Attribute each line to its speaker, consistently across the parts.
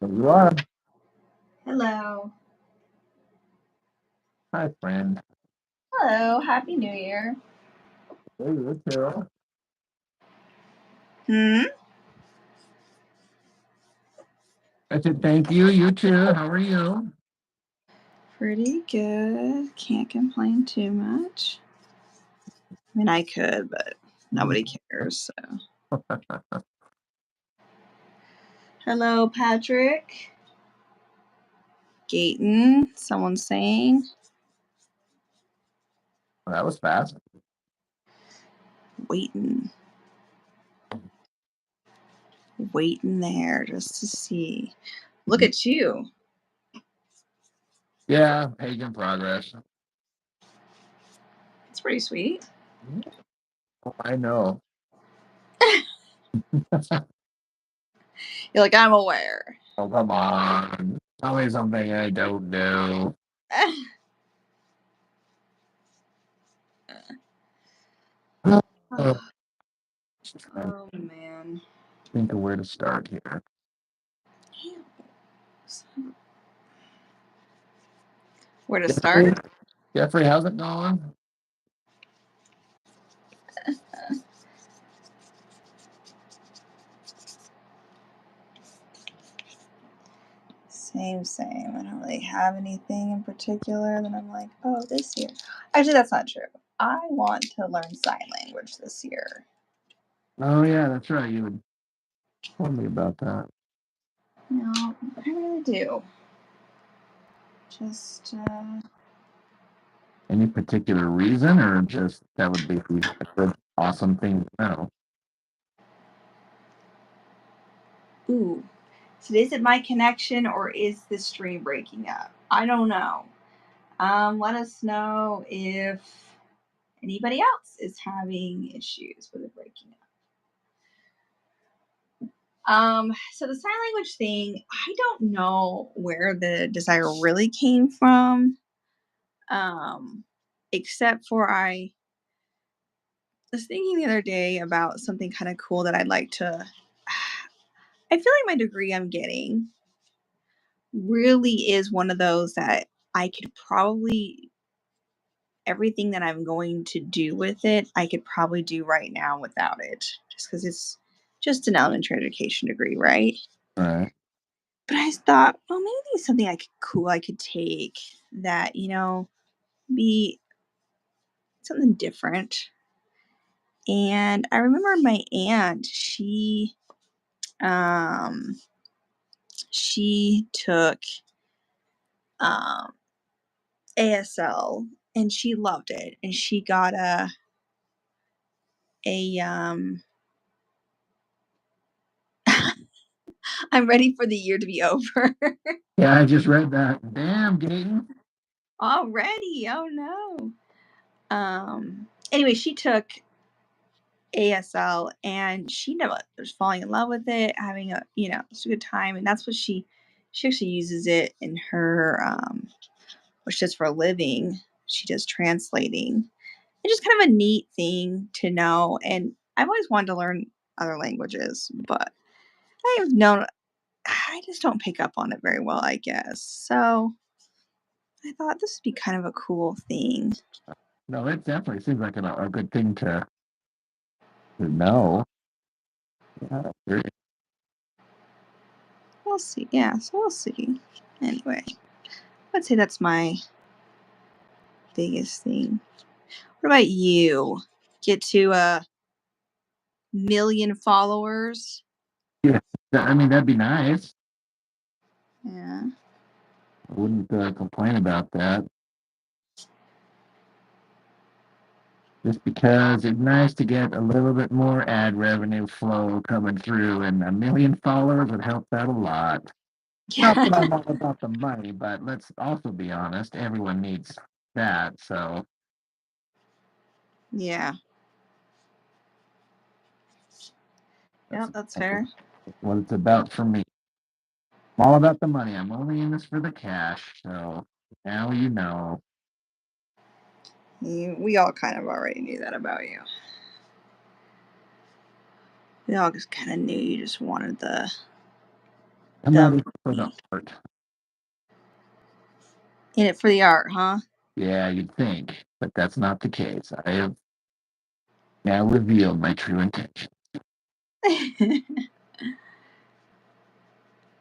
Speaker 1: There you are.
Speaker 2: Hello.
Speaker 1: Hi, friend.
Speaker 2: Hello. Happy New Year.
Speaker 1: Hey, you too.
Speaker 2: Hmm?
Speaker 1: I said thank you. You too. How are you?
Speaker 2: Pretty good. Can't complain too much. I mean, I could, but nobody cares. So. Hello, Patrick. Gayton. Someone's saying.
Speaker 1: That was fast.
Speaker 2: Waiting. Waiting there just to see. Look at you.
Speaker 1: Yeah, pagan progress.
Speaker 2: It's pretty sweet.
Speaker 1: Oh, I know.
Speaker 2: You're like, I'm aware.
Speaker 1: Oh, come on. Tell me something I don't know. Oh, I
Speaker 2: Oh, man.
Speaker 1: think of where to start here.
Speaker 2: Where to
Speaker 1: Jeffrey,
Speaker 2: start?
Speaker 1: Jeffrey, how's it going?
Speaker 2: Same. I don't really have anything in particular that I'm like, oh, this year. Actually, that's not true. I want to learn sign language this year.
Speaker 1: Oh, yeah, that's right. You would tell me about that.
Speaker 2: No, I really do. Just,
Speaker 1: Any particular reason, or just that would be a good, awesome thing to know?
Speaker 2: ooh. So is it my connection or is the stream breaking up? I don't know. Let us know if anybody else is having issues with it breaking up. So the sign language thing, I don't know where the desire really came from. Except for I was thinking the other day about something kind of cool that I'd like to. I feel like my degree I'm getting really is one of those that I could probably, everything that I'm going to do with it, I could probably do right now without it, just because it's just an elementary education degree, right?
Speaker 1: Right.
Speaker 2: But I thought, well, maybe there's something cool I could take that, be something different. And I remember my aunt, um she took um ASL and she loved it, and she got a I'm ready for the year to be over.
Speaker 1: Yeah, I just read that. Damn, Gaten.
Speaker 2: Already. Oh no. Anyway, she took ASL and she never was falling in love with it, having just a good time, and that's what she actually uses it in her what she does for a living. She does translating. It's just kind of a neat thing to know, and I've always wanted to learn other languages, but I've known I just don't pick up on it very well, I guess. So I thought this would be kind of a cool thing.
Speaker 1: No, it definitely seems like a good thing to know. Yeah, sure.
Speaker 2: We'll see. Yeah, so we'll see. Anyway, I'd say that's my biggest thing. What about you? Get to a million followers?
Speaker 1: Yeah, I mean, that'd be nice.
Speaker 2: Yeah.
Speaker 1: I wouldn't complain about that. Just because it's nice to get a little bit more ad revenue flow coming through, and a million followers would help that a lot. Not
Speaker 2: Yeah.
Speaker 1: that I'm all about the money, but let's also be honest, everyone needs that. So
Speaker 2: Yeah.
Speaker 1: that's
Speaker 2: Yep, that's fair.
Speaker 1: what it's about for me. I'm all about the money. I'm only in this for the cash. So now you know.
Speaker 2: We all kind of already knew that about you. We all just kind of knew you just wanted
Speaker 1: I'm not in for the art.
Speaker 2: In it for the art, huh?
Speaker 1: Yeah, you'd think, but that's not the case. I have now revealed my true intention.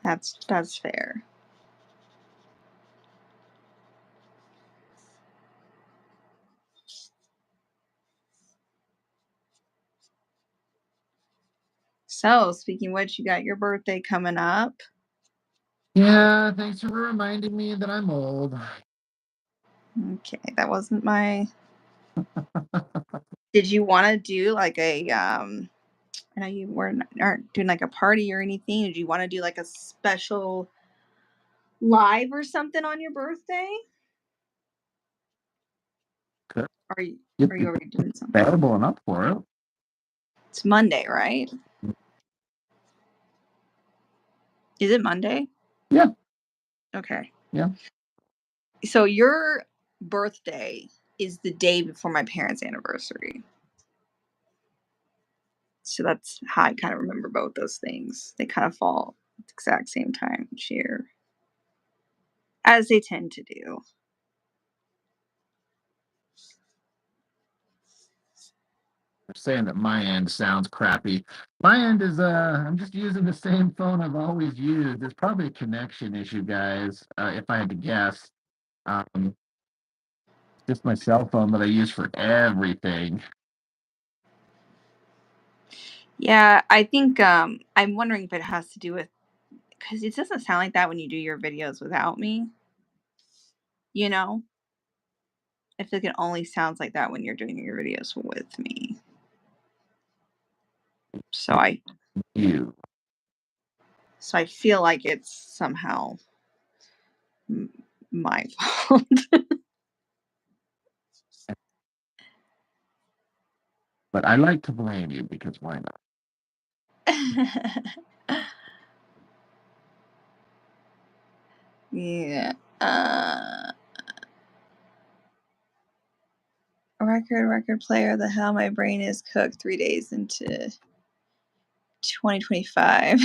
Speaker 2: That's fair. So, speaking of which, you got your birthday coming up.
Speaker 1: Yeah, thanks for reminding me that I'm old.
Speaker 2: Okay, that wasn't my. Did you want to do like a I know you aren't doing like a party or anything. Did you want to do like a special live or something on your birthday?
Speaker 1: Good.
Speaker 2: Are you
Speaker 1: If
Speaker 2: are you
Speaker 1: you're
Speaker 2: already doing something?
Speaker 1: available enough for it.
Speaker 2: It's Monday, right? Is it Monday?
Speaker 1: Yeah,
Speaker 2: Okay.
Speaker 1: yeah.
Speaker 2: So your birthday is the day before my parents' anniversary. So that's how I kind of remember both those things. They kind of fall at the exact same time each year, as they tend to do.
Speaker 1: They're saying that my end sounds crappy. My end is I'm just using the same phone I've always used. It's probably a connection issue, guys. If I had to guess. Um, just my cell phone that I use for everything.
Speaker 2: Yeah, I think I'm wondering if it has to do with because it doesn't sound like that when you do your videos without me. You know, I feel like it only sounds like that when you're doing your videos with me. So I
Speaker 1: You.
Speaker 2: so I feel like it's somehow m- my fault.
Speaker 1: But I like to blame you because why not?
Speaker 2: Yeah. Uh, record player. The hell, my brain is cooked 3 days into 2025.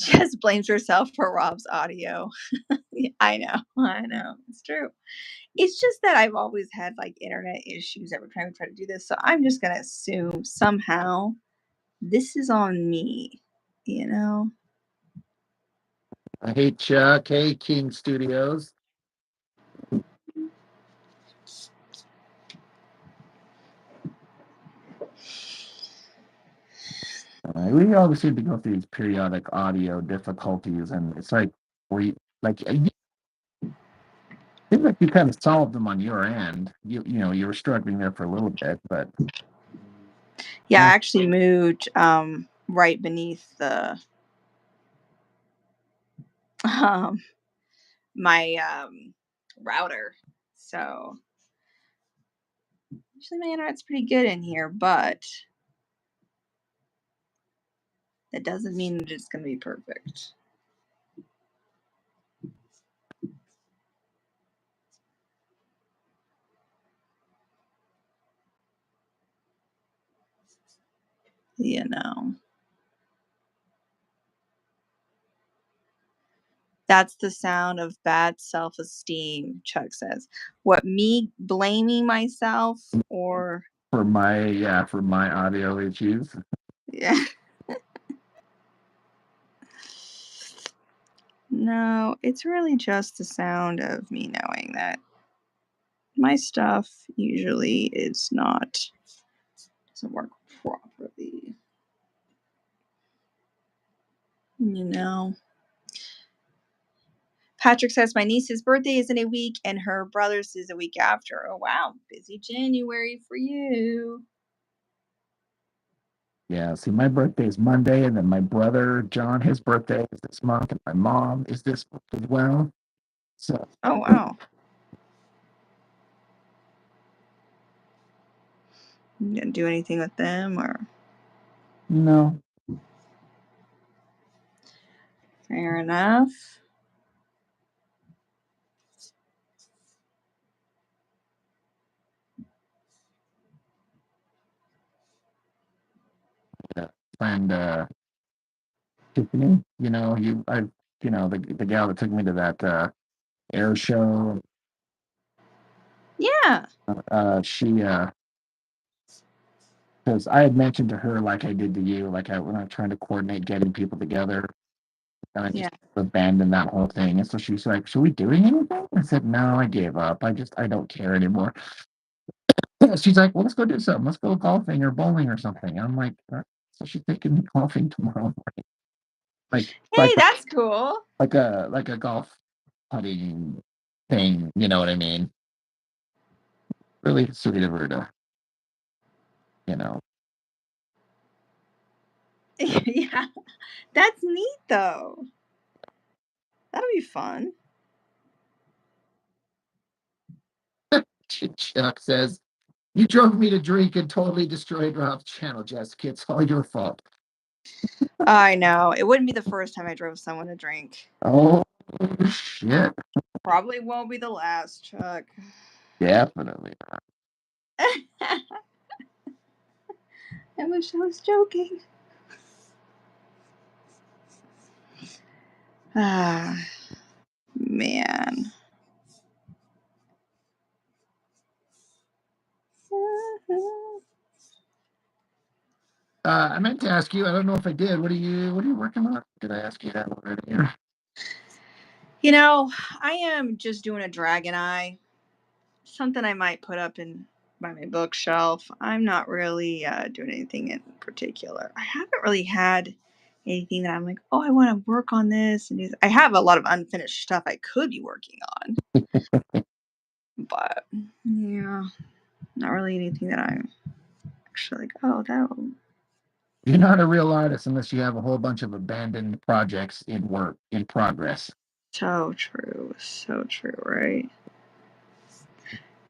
Speaker 2: Just blames herself for Rob's audio. Yeah, I know. It's true. It's just that I've always had like internet issues every time we try to do this. So I'm just gonna assume somehow this is on me, you know?
Speaker 1: Hey Chuck, hey King Studios. We always seem to go through these periodic audio difficulties, and it's like we like you seems like you kind of solved them on your end. You were struggling there for a little bit, but
Speaker 2: Yeah, I actually moved right beneath the um my router. So actually my internet's pretty good in here, but that doesn't mean that it's gonna be perfect. You know. That's the sound of bad self-esteem, Chuck says. What, me blaming myself or
Speaker 1: for my audio issues.
Speaker 2: yeah. No, it's really just the sound of me knowing that my stuff usually is not doesn't work properly. You know. Patrick says my niece's birthday is in a week and her brother's is a week after. Oh wow, busy January for you.
Speaker 1: Yeah, see, my birthday is Monday, and then my brother John, his birthday is this month, and my mom is this month as well. So
Speaker 2: Oh wow. You didn't do anything with them or
Speaker 1: no,
Speaker 2: fair enough.
Speaker 1: yeah, friend Tiffany. The gal that took me to that air show.
Speaker 2: Yeah.
Speaker 1: She because I had mentioned to her like I did to you, when I was trying to coordinate getting people together, and I
Speaker 2: Yeah.
Speaker 1: just abandoned that whole thing. And so she's like, "Should we doing anything?" I said, "No, I gave up. I don't care anymore." She's like, "Well, let's go do something. Let's go golfing or bowling or something." And I'm like, "All right." So she's taking me golfing tomorrow, like
Speaker 2: Hey, that's cool.
Speaker 1: like a golf putting thing. You know what I mean? Really sweet of her to, you know.
Speaker 2: Yeah. That's neat though. That'll be fun.
Speaker 1: Chuck says, "You drove me to drink and totally destroyed Rob's channel, Jessica. It's all your fault."
Speaker 2: I know. It wouldn't be the first time I drove someone to drink.
Speaker 1: Oh shit!
Speaker 2: Probably won't be the last, Chuck.
Speaker 1: Definitely.
Speaker 2: I wish I was joking. Ah, man.
Speaker 1: I meant to ask you. I don't know if I did. What are you working on? Did I ask you that already?
Speaker 2: You know, I am just doing a dragon eye. Something I might put up in by my bookshelf. I'm not really doing anything in particular. I haven't really had anything that I'm like, oh, I want to work on this. And I have a lot of unfinished stuff I could be working on, but yeah, not really anything that I'm actually like, oh, that'll.
Speaker 1: You're not a real artist unless you have a whole bunch of abandoned projects in progress.
Speaker 2: So true, right?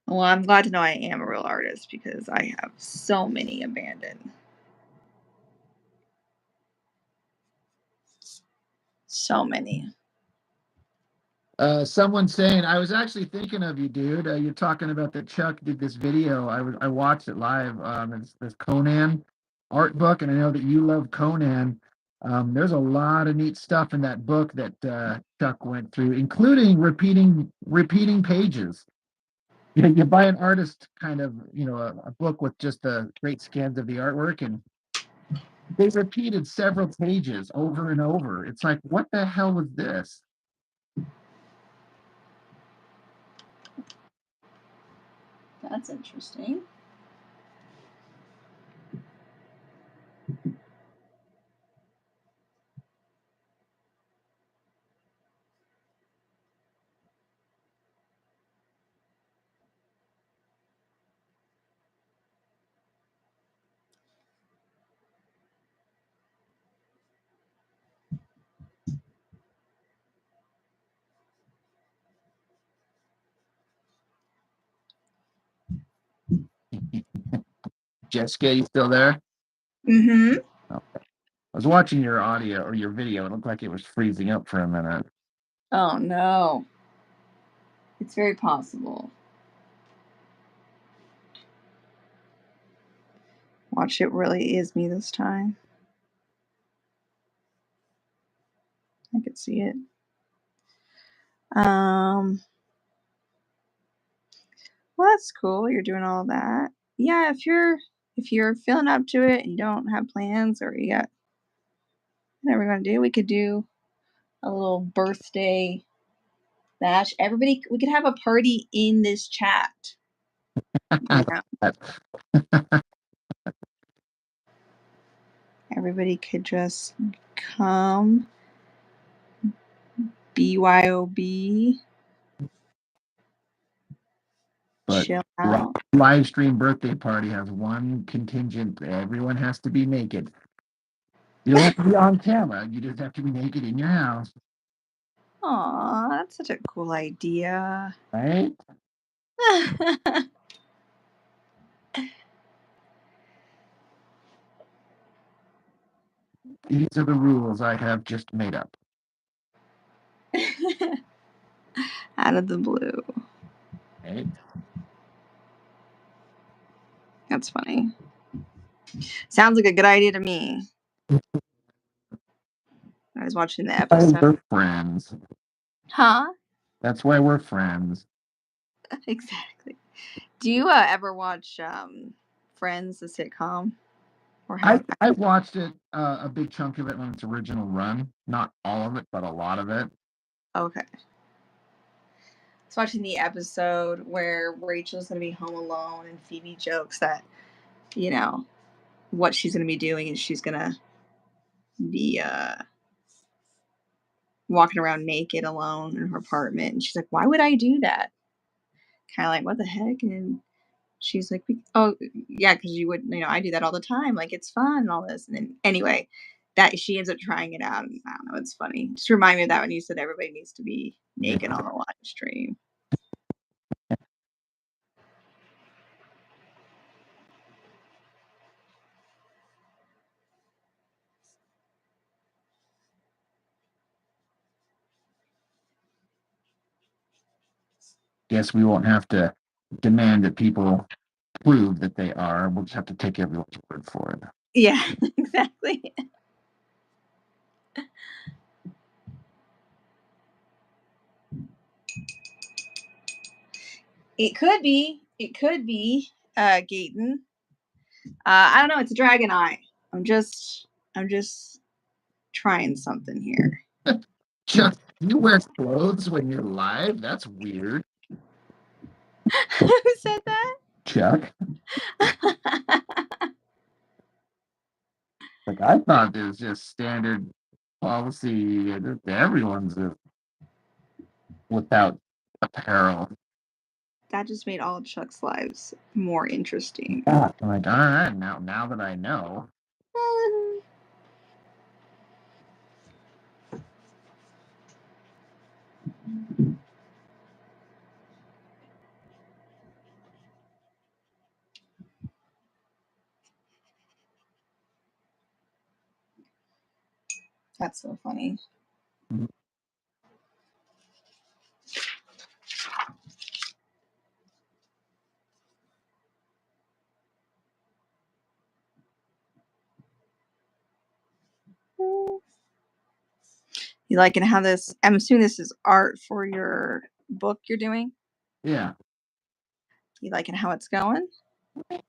Speaker 2: Well, I'm glad to know I am a real artist because I have so many abandoned. So many.
Speaker 1: Someone saying, "I was actually thinking of you, dude. You're talking about that Chuck did this video. I watched it live. It's this Conan art book, and I know that you love Conan. There's a lot of neat stuff in that book that Chuck went through, including repeating pages. You buy an artist kind of, a book with just the great scans of the artwork, and they repeated several pages over and over. It's like, what the hell was this?"
Speaker 2: That's interesting.
Speaker 1: Jessica, you still there?
Speaker 2: Mm-hmm.
Speaker 1: Oh, I was watching your audio or your video. It looked like it was freezing up for a minute.
Speaker 2: Oh no. It's very possible. Watch, it really is me this time. I could see it. Um, well, that's cool. You're doing all that. Yeah, if you're feeling up to it and you don't have plans or you got whatever you want to do, we could do a little birthday bash. Everybody, we could have a party in this chat. Yeah, everybody could just come, BYOB,
Speaker 1: But
Speaker 2: chill out.
Speaker 1: live stream birthday party has one contingent. Everyone has to be naked. You don't have to be on camera. You just have to be naked in your house,
Speaker 2: Aw, that's such a cool idea.
Speaker 1: right? These are the rules I have just made up.
Speaker 2: Out of the blue.
Speaker 1: Right?
Speaker 2: That's funny. Sounds like a good idea to me. I was watching the
Speaker 1: Why
Speaker 2: episode.
Speaker 1: we're friends.
Speaker 2: Huh?
Speaker 1: That's why we're friends.
Speaker 2: Exactly. Do you ever watch Friends, the sitcom? Or
Speaker 1: I watched it a big chunk of it when its original run. Not all of it, but a lot of it.
Speaker 2: Okay. I was watching the episode where Rachel's going to be home alone and Phoebe jokes that, you know, what she's going to be doing is she's going to be walking around naked alone in her apartment. And she's like, why would I do that? Kind of like, what the heck? And she's like, oh, yeah, because you would, I do that all the time. Like, it's fun and all this. And then, anyway, that she ends up trying it out. And I don't know, it's funny. Just remind me of that when you said everybody needs to be naked on a live stream.
Speaker 1: Guess we won't have to demand that people prove that they are. We'll just have to take everyone's word for it.
Speaker 2: Yeah, exactly. It could be. It could be, Gaten. I don't know. It's a dragon eye. I'm just trying something here.
Speaker 1: Chuck, you wear clothes when you're live? That's weird.
Speaker 2: Who said that?
Speaker 1: Chuck. Like I thought it was just standard policy that everyone's without apparel.
Speaker 2: That just made all of Chuck's lives more interesting.
Speaker 1: Yeah. I'm like, all right, now that I know.
Speaker 2: That's so funny.
Speaker 1: Mm-hmm.
Speaker 2: You liking how this? I'm assuming this is art for your book you're doing.
Speaker 1: Yeah.
Speaker 2: You liking how it's going?
Speaker 1: I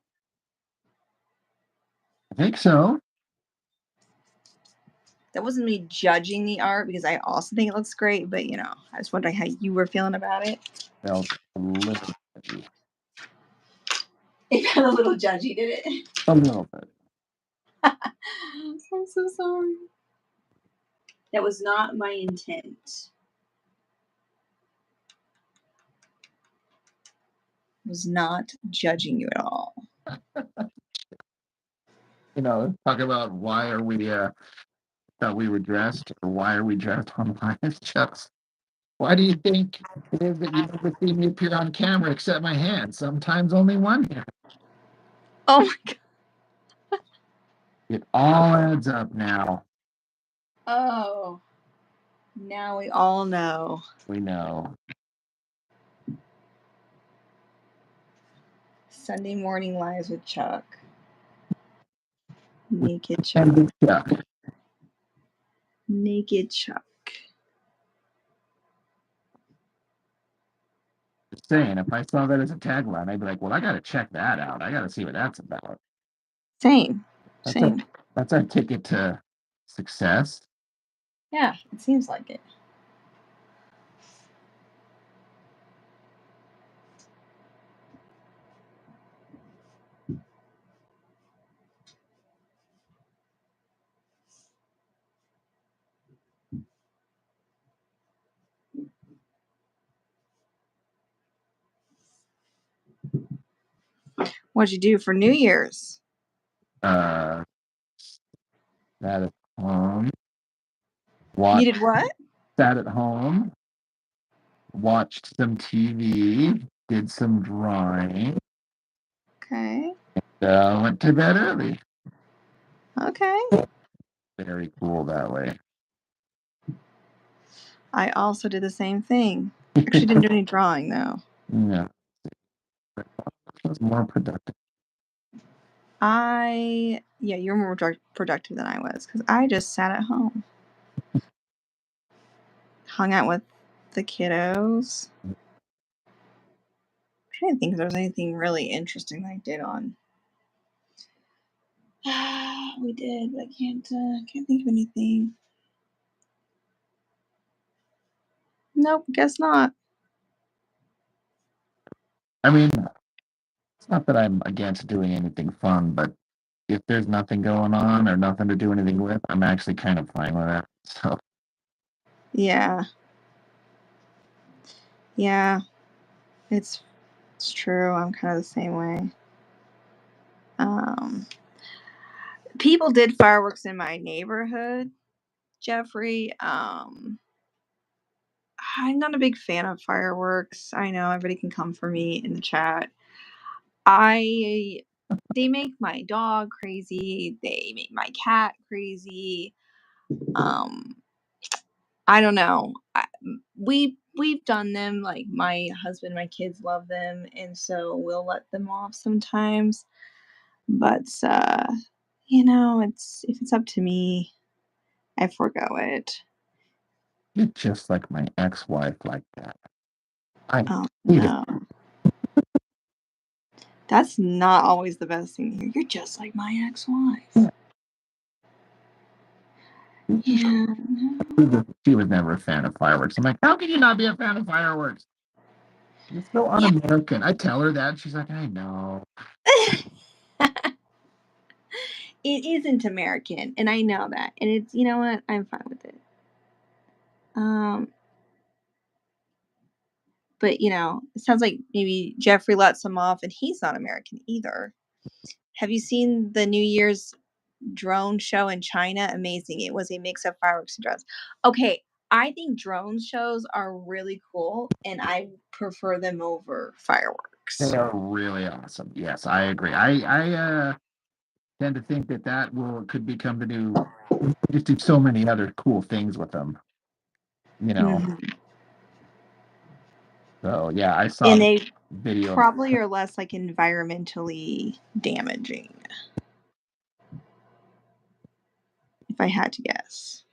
Speaker 1: think so.
Speaker 2: That wasn't me judging the art because I also think it looks great, but I was wondering how you were feeling about it.
Speaker 1: Felt a little judgy.
Speaker 2: It got a little judgy, did it?
Speaker 1: A little bit.
Speaker 2: I'm so sorry. That was not my intent. I was not judging you at all.
Speaker 1: Talk about why are we thought we were dressed, or why are we dressed online as Chucks? Why do you think it is that you never see me appear on camera except my hand? Sometimes only one hand.
Speaker 2: Oh my god.
Speaker 1: It all adds up now.
Speaker 2: Oh. Now we all know.
Speaker 1: We know.
Speaker 2: Sunday morning lives with Chuck. Naked Chuck.
Speaker 1: And with Chuck.
Speaker 2: Naked Chuck.
Speaker 1: Just saying, if I saw that as a tagline, I'd be like, well, I got to check that out. I got to see what that's about.
Speaker 2: Same.
Speaker 1: That's a,
Speaker 2: Same.
Speaker 1: that's our ticket to success.
Speaker 2: Yeah, it seems like it. What'd you do for New Year's?
Speaker 1: That at home.
Speaker 2: You did what?
Speaker 1: Sat at home. Watched some TV. Did some drawing.
Speaker 2: Okay.
Speaker 1: Went to bed early.
Speaker 2: Okay.
Speaker 1: Very cool that way.
Speaker 2: I also did the same thing. Actually, didn't do any drawing though.
Speaker 1: Yeah. It was more productive.
Speaker 2: You're more productive than I was because I just sat at home, hung out with the kiddos. I'm trying to think if there's anything really interesting that I did on. We did, but I can't think of anything. Nope, guess not.
Speaker 1: I mean, it's not that I'm against doing anything fun, but if there's nothing going on or nothing to do anything with, I'm actually kind of fine with that. So
Speaker 2: Yeah, yeah, it's true. I'm kind of the same way. Um, People did fireworks in my neighborhood, Jeffrey. I'm not a big fan of fireworks. I know everybody can come for me in the chat. I They make my dog crazy. They make my cat crazy. Um, I don't know. We've done them. Like my husband, my kids love them, and so we'll let them off sometimes. But it's if it's up to me, I forego it.
Speaker 1: you're just like my ex-wife like that. I
Speaker 2: Oh
Speaker 1: hate it.
Speaker 2: no, that's not always the best thing to hear. You're just like my ex-wife. Yeah. No.
Speaker 1: She was never a fan of fireworks. I'm like, how can you not be a fan of fireworks? You're so
Speaker 2: Yeah.
Speaker 1: un-American. I tell her that. She's like, I know.
Speaker 2: It isn't American, and I know that. And it's you know what? I'm fine with it. Um, but it sounds like maybe Jeffrey lets him off, and he's not American either. Have you seen the New Year's drone show in China? Amazing. It was a mix of fireworks and drones. Okay, I think drone shows are really cool, and I prefer them over
Speaker 1: They
Speaker 2: fireworks.
Speaker 1: are really awesome. Yes, I agree. I tend to think that could become the new. Just do so many other cool things with them. You know.
Speaker 2: Mhm.
Speaker 1: So yeah, I saw
Speaker 2: And
Speaker 1: the
Speaker 2: they
Speaker 1: video.
Speaker 2: probably are less like environmentally damaging, if I had to guess.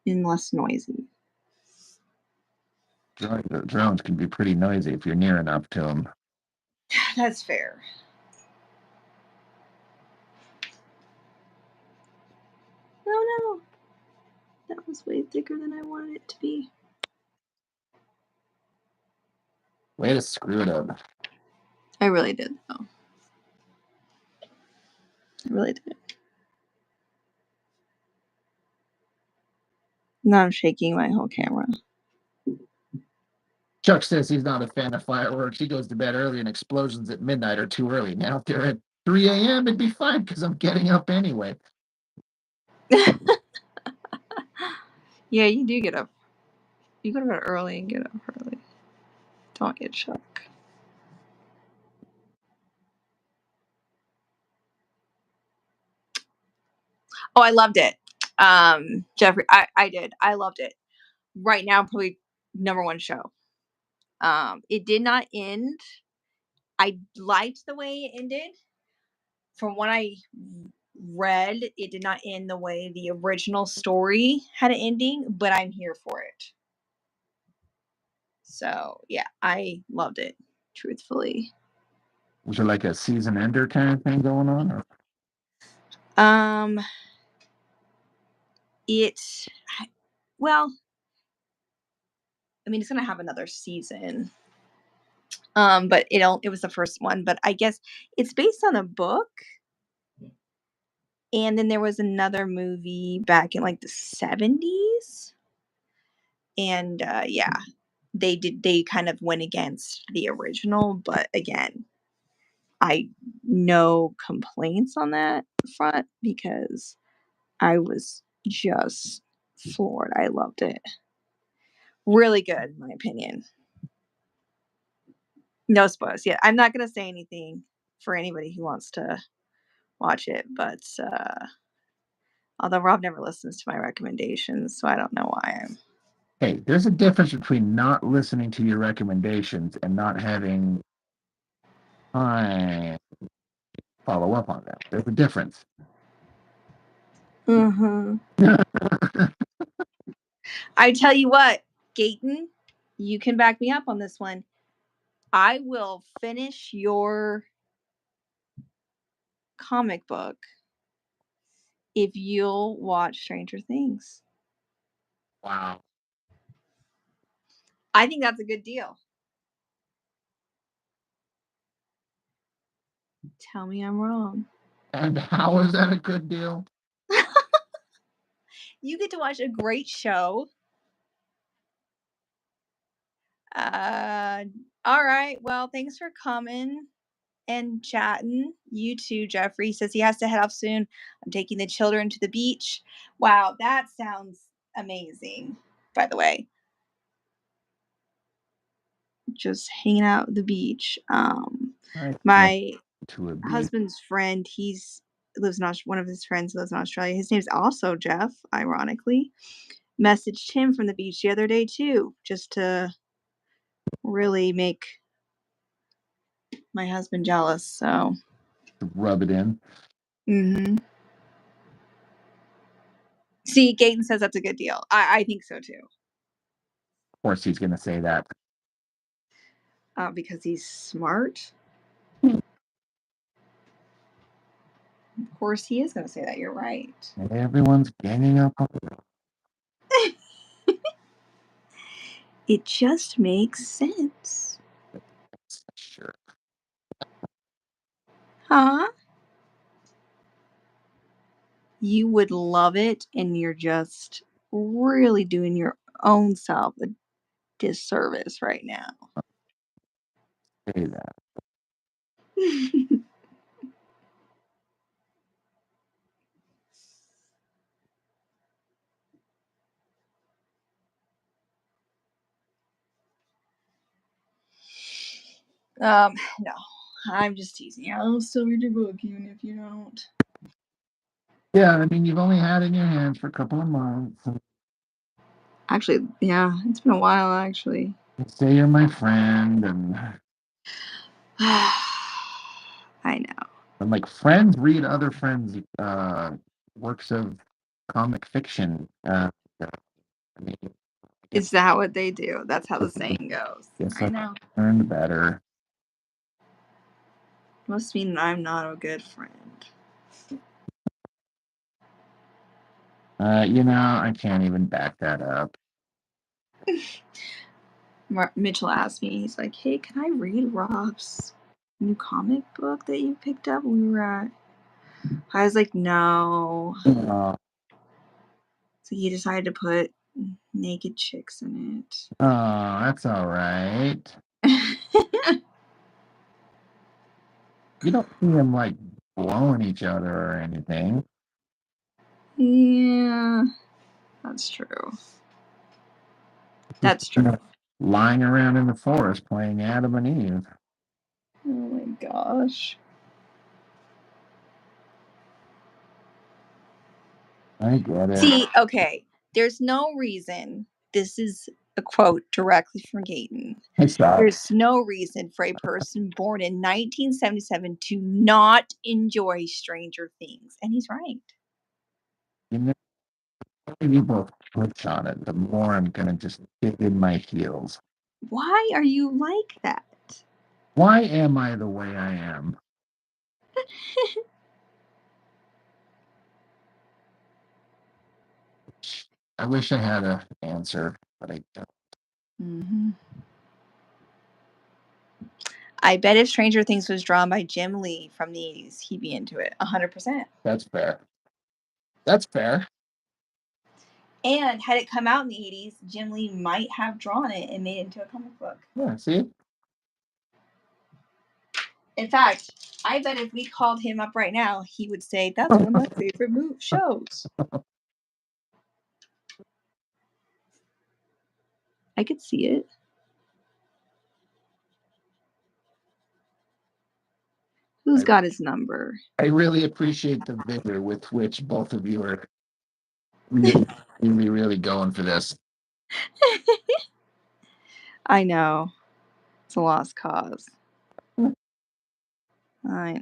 Speaker 2: And less noisy.
Speaker 1: Drones can be pretty noisy if you're near enough to them.
Speaker 2: That's fair. Oh no, that was way thicker than I wanted it to be.
Speaker 1: Way to screw it up.
Speaker 2: I really did, though. I really did. Now I'm shaking my whole camera.
Speaker 1: Chuck says he's not a fan of fireworks. He goes to bed early, and explosions at midnight are too early. Now, if they're at 3 a.m., it'd be fine because I'm getting up anyway.
Speaker 2: Yeah, you do get up. You go to bed early and get up early. Don't get shook. Oh, I loved it. Jeffrey, I did. I loved it. Right now, probably number one show. It did not end. I liked the way it ended. From what I read, it did not end the way the original story had an ending, but I'm here for it. So yeah, I loved it, truthfully.
Speaker 1: Was there like a season ender kind of thing going on? Or?
Speaker 2: Um, it well, I mean, it's gonna have another season. But it was the first one. But I guess it's based on a book, and then there was another movie back in like the 70s, and yeah, they kind of went against the original. But again, I no complaints on that front because I was just floored. I loved it. Really good, in my opinion. No spoilers. Yeah, I'm not gonna say anything for anybody who wants to watch it, but although Rob never listens to my recommendations, so I don't know why I'm.
Speaker 1: Hey, there's a difference between not listening to your recommendations and not having time to follow up on them. There's a difference.
Speaker 2: Mm-hmm. I tell you what, Gayton, you can back me up on this one. I will finish your comic book if you'll watch Stranger Things.
Speaker 1: Wow.
Speaker 2: I think that's a good deal. Tell me I'm wrong.
Speaker 1: And how is that a good deal?
Speaker 2: You get to watch a great show. Uh, all right. Well, thanks for coming and chatting. You too, Jeffrey says he has to head off soon. I'm taking the children to the beach. Wow, that sounds amazing, by the way. Just hanging out at the beach.
Speaker 1: I
Speaker 2: My
Speaker 1: to a beach.
Speaker 2: husband's friend, one of his friends lives in Australia. His name's also Jeff, ironically. Messaged him from the beach the other day too, just to really make my husband jealous. So,
Speaker 1: To rub it in.
Speaker 2: hmm see, Gayton says that's a good deal. I think so too,
Speaker 1: Of course, he's going to say that.
Speaker 2: because he's smart. Of course, he is going to say that. You're right.
Speaker 1: Everyone's ganging up on
Speaker 2: It just makes sense,
Speaker 1: sure.
Speaker 2: huh? You would love it, and you're just really doing your own self a disservice right now.
Speaker 1: Say that.
Speaker 2: No, I'm just teasing you. I'll still read your book, even if you don't.
Speaker 1: Yeah, I mean, you've only had it in your hands for a couple of months.
Speaker 2: Actually, yeah, it's been a while, actually.
Speaker 1: Say you're my friend, and
Speaker 2: I know.
Speaker 1: like friends read other friends' works of comic fiction. I mean, I
Speaker 2: Is
Speaker 1: guess
Speaker 2: that what they do? That's how the saying goes.
Speaker 1: guess
Speaker 2: I
Speaker 1: I
Speaker 2: know.
Speaker 1: learned better.
Speaker 2: Must mean that I'm not a good friend.
Speaker 1: I can't even back that up.
Speaker 2: Mitchell asked me, he's like, hey, can I read Rob's new comic book that you picked up when we were at? I was like, no.
Speaker 1: Oh,
Speaker 2: So he decided to put naked chicks in
Speaker 1: that's all right.
Speaker 2: it.
Speaker 1: You don't see them like blowing each other or anything.
Speaker 2: Yeah, that's true.
Speaker 1: Just
Speaker 2: That's true.
Speaker 1: lying around in the forest playing Adam and Eve.
Speaker 2: Oh my gosh.
Speaker 1: I get it.
Speaker 2: See, okay, there's no reason. This is a quote directly from Gayton.
Speaker 1: It
Speaker 2: There's
Speaker 1: sucks.
Speaker 2: no reason for a person born in 1977 to not enjoy Stranger Things. And he's right.
Speaker 1: You know, the more you both push on it, the more I'm gonna just dig in my heels.
Speaker 2: Why are you like that?
Speaker 1: Why am I the way I am? I wish I had an answer, but I don't.
Speaker 2: Mm-hmm. I bet if Stranger Things was drawn by Jim Lee from the 80s, he'd be into it 100%.
Speaker 1: That's fair. That's fair.
Speaker 2: And had it come out in the 80s, Jim Lee might have drawn it and made it into a comic book.
Speaker 1: Yeah, see?
Speaker 2: In fact, I bet if we called him up right now, he would say, that's one of my favorite shows. I could see it. Who's got his number?
Speaker 1: I really appreciate the vigor with which both of you are really, really, really going for this.
Speaker 2: I know. It's a lost cause. I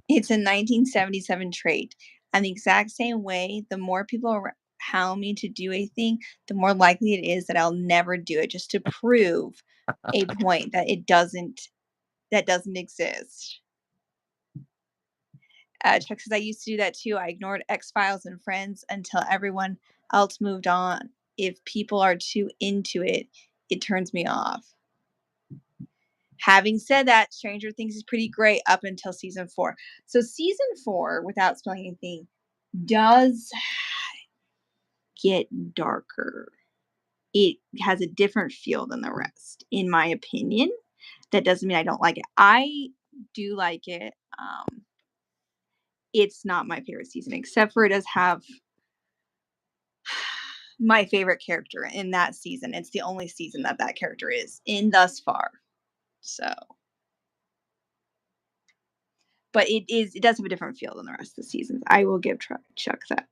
Speaker 2: It's a 1977 trait. And the exact same way, the more people tell me to do a thing, the more likely it is that I'll never do it just to prove a point that doesn't exist. Chuck says I used to do that too. I ignored X Files and Friends until everyone else moved on. If people are too into it, it turns me off. Having said that, Stranger Things is pretty great up until season 4. So season 4, without spelling anything, does get darker. It has a different feel than the rest, in my opinion. That doesn't mean I don't like it. I do like it. It's not my favorite season, except for it does have my favorite character in that season. It's the only season that that character is in thus far. So, but it does have a different feel than the rest of the seasons. I will give Chuck that,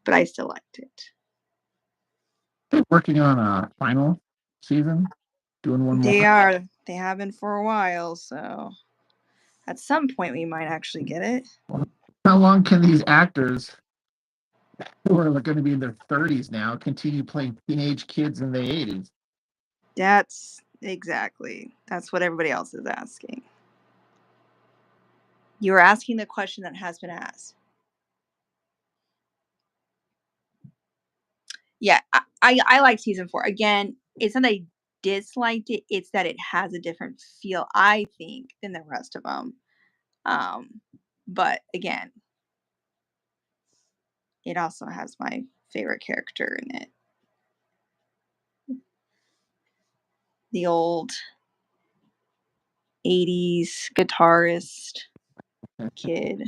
Speaker 2: but I still liked it.
Speaker 1: They're working on a final season, doing one more.
Speaker 2: They have been for a while, so at some point we might actually get it.
Speaker 1: How long can these actors who are going to be in their 30s now continue playing teenage kids in the 80s?
Speaker 2: That's what everybody else is asking. You're asking the question that has been asked. Yeah, I like season 4. Again, it's not that I disliked it, it's that it has a different feel, I think, than the rest of them. But again, it also has my favorite character in it. The old 80s guitarist kid.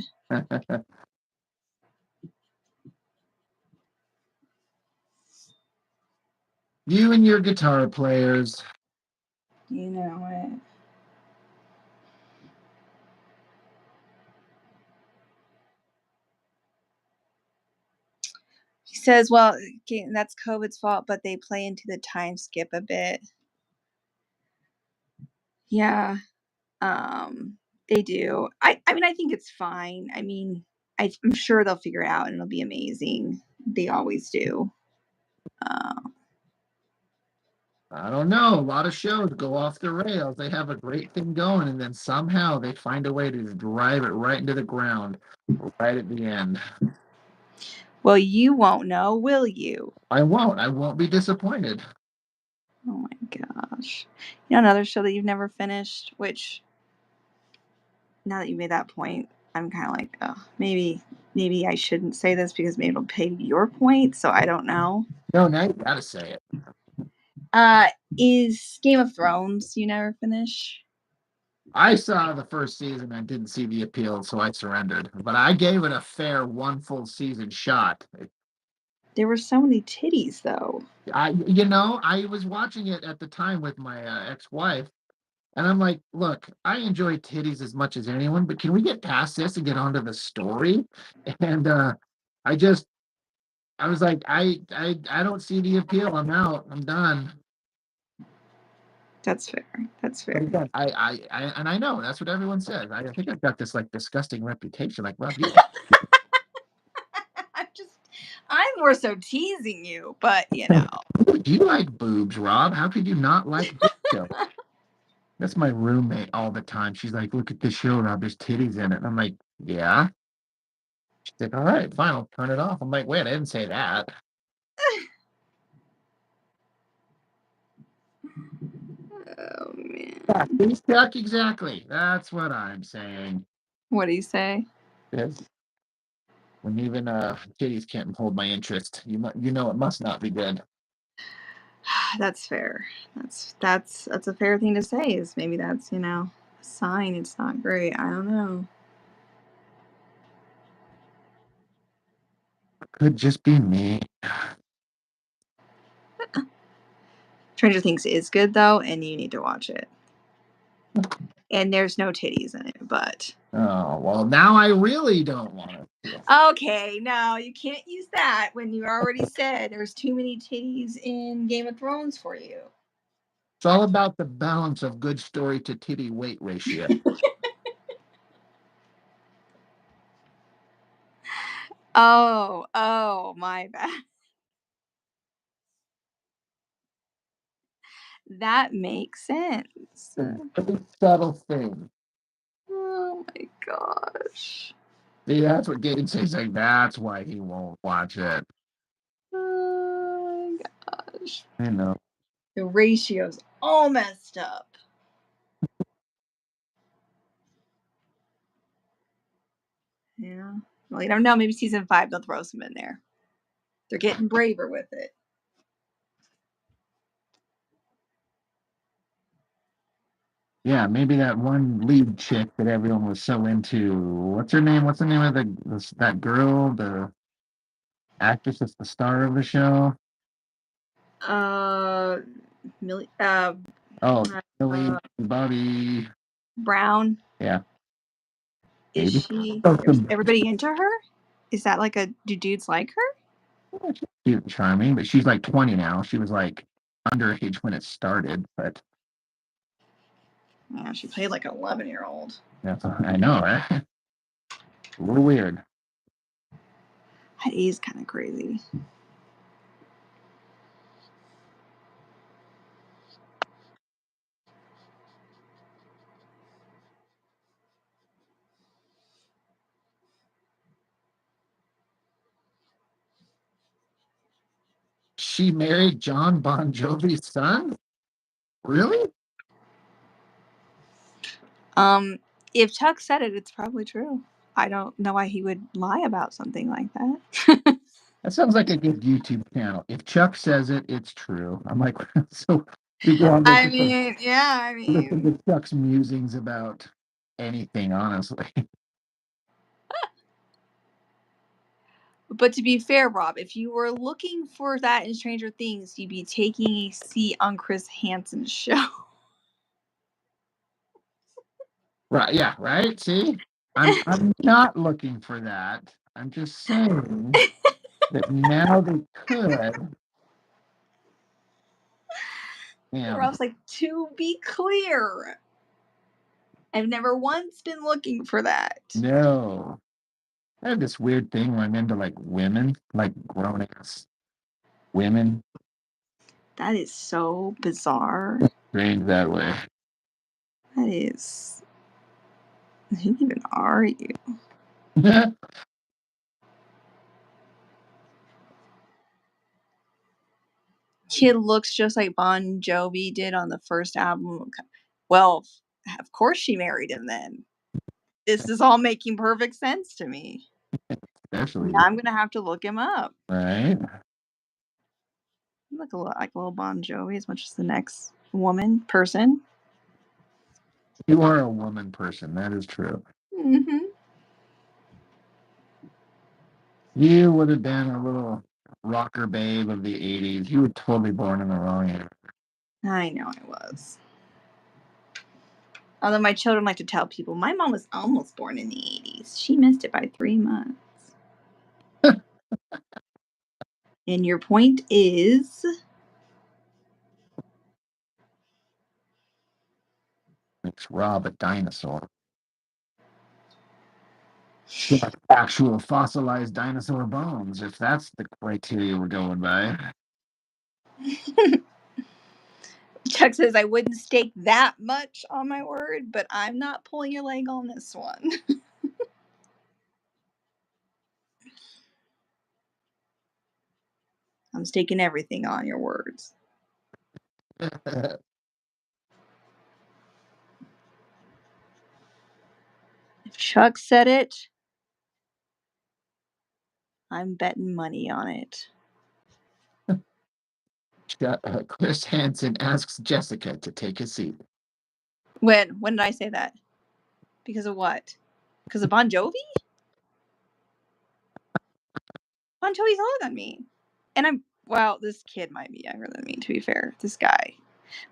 Speaker 1: You and your guitar players.
Speaker 2: You know it. He says, well, okay, that's COVID's fault, but they play into the time skip a bit. Yeah, they do. I mean, I think it's fine. I mean, I'm sure they'll figure it out and it'll be amazing. They always do.
Speaker 1: I don't know. A lot of shows go off the rails. They have a great thing going, and then somehow they find a way to just drive it right into the ground, right at the end.
Speaker 2: Well, you won't know, will you?
Speaker 1: I won't. I won't be disappointed.
Speaker 2: Oh my gosh. You know another show that you've never finished, which now that you made that point, I'm kind of like, oh, maybe I shouldn't say this because maybe it'll pay your point, so I don't know.
Speaker 1: No, now you gotta say it.
Speaker 2: Uh is Game of Thrones you never finish?
Speaker 1: I saw the first season. I didn't see the appeal, so I surrendered. But I gave it a fair one full season shot.
Speaker 2: There were so many titties though.
Speaker 1: I was watching it at the time with my ex-wife, and I'm like, look, I enjoy titties as much as anyone, but can we get past this and get onto the story? And I just, I was like, I don't see the appeal. I'm out. I'm done.
Speaker 2: That's fair. That's
Speaker 1: But
Speaker 2: fair.
Speaker 1: again, and I know that's what everyone says. I think I've got this like disgusting reputation. Like, Rob, you
Speaker 2: I'm just I'm more so teasing you, but
Speaker 1: do you like boobs, Rob? How could you not like boobs? That's my roommate all the time. She's like, look at this show, Rob. There's titties in it. And I'm like, yeah. She's like, all right, fine. I'll turn it off. I'm like, wait, I didn't say that.
Speaker 2: Oh man.
Speaker 1: Yeah, please check exactly. That's what I'm saying.
Speaker 2: What do you say?
Speaker 1: Yes. When even titties can't hold my interest, you know it must not be good.
Speaker 2: That's fair. That's a fair thing to say. Is maybe that's a sign it's not great. I don't know.
Speaker 1: Could just be me.
Speaker 2: Stranger Things is good though, and you need to watch it. And there's no titties in it, but
Speaker 1: Oh, well, now I really don't want to.
Speaker 2: okay, no, you can't use that when you already said there's too many titties in Game of Thrones for you.
Speaker 1: It's all about the balance of good story to titty weight ratio.
Speaker 2: Oh, my bad. That makes sense.
Speaker 1: It's a very subtle thing.
Speaker 2: Oh my gosh.
Speaker 1: See, that's what Gabe says. Like, that's why he won't watch it.
Speaker 2: Oh my gosh.
Speaker 1: I know.
Speaker 2: The ratio's all messed up. Yeah. Well, you don't know. Maybe season 5 they'll throw some in there. They're getting braver with it.
Speaker 1: Yeah, maybe that one lead chick that everyone was so into. What's her name? What's the name of that girl, the actress that's the star of the show?
Speaker 2: Millie,
Speaker 1: Oh, Millie Bobby.
Speaker 2: Brown.
Speaker 1: Yeah,
Speaker 2: Is
Speaker 1: maybe.
Speaker 2: she?
Speaker 1: Oh,
Speaker 2: Is everybody into her? Is that like a? Do dudes like her?
Speaker 1: she's cute and charming, but she's like 20 now. She was like underage when it started, but
Speaker 2: Yeah, she played like an 11-year-old.
Speaker 1: that's I know, right? A little weird.
Speaker 2: That is kind of crazy.
Speaker 1: She married John Bon Jovi's son? Really?
Speaker 2: If Chuck said it, it's probably true. I don't know why he would lie about something like that.
Speaker 1: That sounds like a good YouTube channel. If Chuck says it, it's true. I'm like, so we go on
Speaker 2: I
Speaker 1: listen
Speaker 2: mean, yeah, I
Speaker 1: listen
Speaker 2: mean,
Speaker 1: to Chuck's musings about anything, honestly.
Speaker 2: but to be fair, Rob, if you were looking for that in Stranger Things, you'd be taking a seat on Chris Hansen's show.
Speaker 1: Right, yeah, right. See? I'm not looking for that. I'm just saying that now they could. Yeah.
Speaker 2: Rob's like, to be clear, I've never once been looking for that.
Speaker 1: No. I have this weird thing where I'm into like women, like grown ass women.
Speaker 2: That is so bizarre.
Speaker 1: Strange that way.
Speaker 2: That is. Who even are you? Kid looks just like Bon Jovi did on the first album. Well, of course she married him then. This is all making perfect sense to me.
Speaker 1: Especially,
Speaker 2: Now I'm going to have to look him up.
Speaker 1: right?
Speaker 2: You look like a little Bon Jovi as much as the next person.
Speaker 1: You are a woman person. That is true.
Speaker 2: Mm-hmm.
Speaker 1: You would have been a little rocker babe of the 80s. You were totally born in the wrong era.
Speaker 2: I know I was. Although my children like to tell people, my mom was almost born in the 80s. She missed it by 3 months. And your point is?
Speaker 1: Makes Rob a dinosaur. Yeah, actual fossilized dinosaur bones, if that's the criteria we're going by.
Speaker 2: Chuck says, I wouldn't stake that much on my word, but I'm not pulling your leg on this one. I'm staking everything on your words. If Chuck said it, I'm betting money on it.
Speaker 1: Chris Hansen asks Jessica to take a seat.
Speaker 2: When did I say that? Because of what? Because of Bon Jovi? Bon Jovi's older than me. And I'm Well, this kid might be younger than me, to be fair. This guy.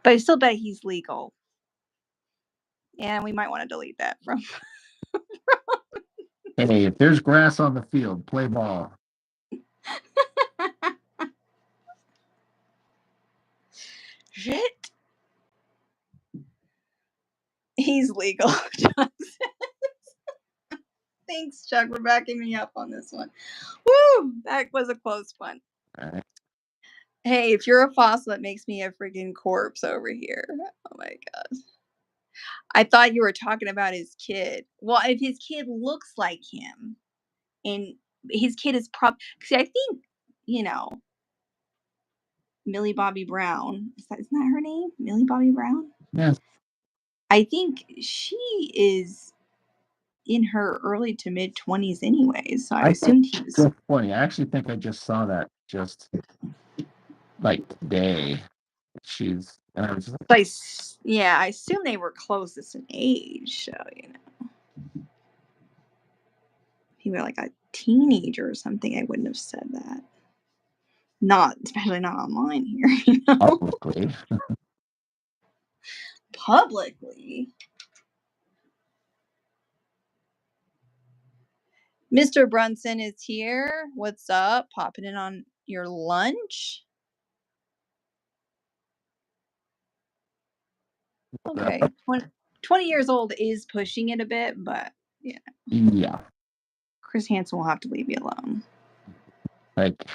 Speaker 2: But I still bet he's legal. And we might want to delete that from.
Speaker 1: Hey, if there's grass on the field, play ball.
Speaker 2: Shit. He's legal. Thanks, Chuck, for backing me up on this one. Woo! That was a close one.
Speaker 1: All right.
Speaker 2: Hey, if you're a fossil, it makes me a freaking corpse over here. Oh my god. I thought you were talking about his kid. Well, if his kid looks like him, and his kid is see, I think, you know, Millie Bobby Brown. Isn't that her name? Millie Bobby Brown?
Speaker 1: Yes.
Speaker 2: I think she is in her early to mid 20s anyways. So I assumed he was.
Speaker 1: Just funny. I actually think I just saw that just like today. And I was just like,
Speaker 2: Yeah, I assume they were closest in age. So, if he were like a teenager or something, I wouldn't have said that. Not, especially not online here,
Speaker 1: publicly.
Speaker 2: Publicly. Mr. Brunson is here. What's up? Popping in on your lunch? Okay. 20 years old is pushing it a bit, but yeah.
Speaker 1: Yeah.
Speaker 2: Chris Hansen will have to leave me alone.
Speaker 1: Like,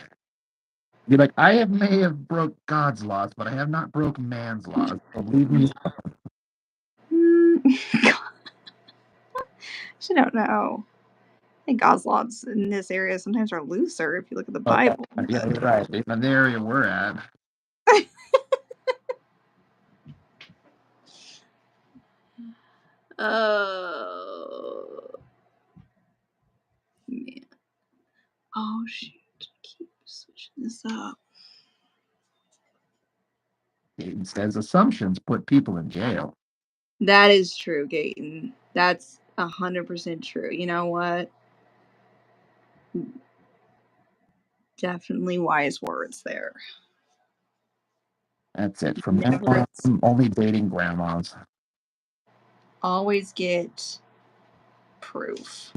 Speaker 1: be like, may have broke God's laws, but I have not broke man's laws. So leave me.
Speaker 2: I don't know. I think God's laws in this area sometimes are looser if you look at the Bible.
Speaker 1: Yeah, you're right. In the area we're at.
Speaker 2: Oh, man. Oh, shoot. Keep switching this up.
Speaker 1: It says assumptions put people in jail.
Speaker 2: That is true, Gaten. That's 100% true. You know what? Definitely wise words there.
Speaker 1: That's it. From now on, I'm only dating grandmas.
Speaker 2: Always get proof.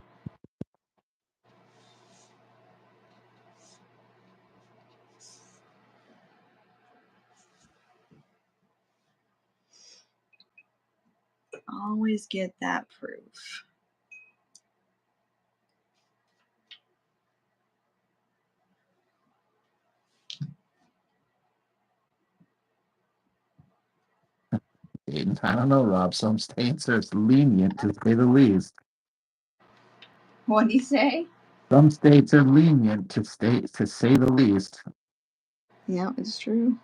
Speaker 2: Always get that proof.
Speaker 1: I don't know, Rob. Some states are lenient, to say the least.
Speaker 2: What do you say?
Speaker 1: Some states are lenient, to say the least.
Speaker 2: Yeah, it's true.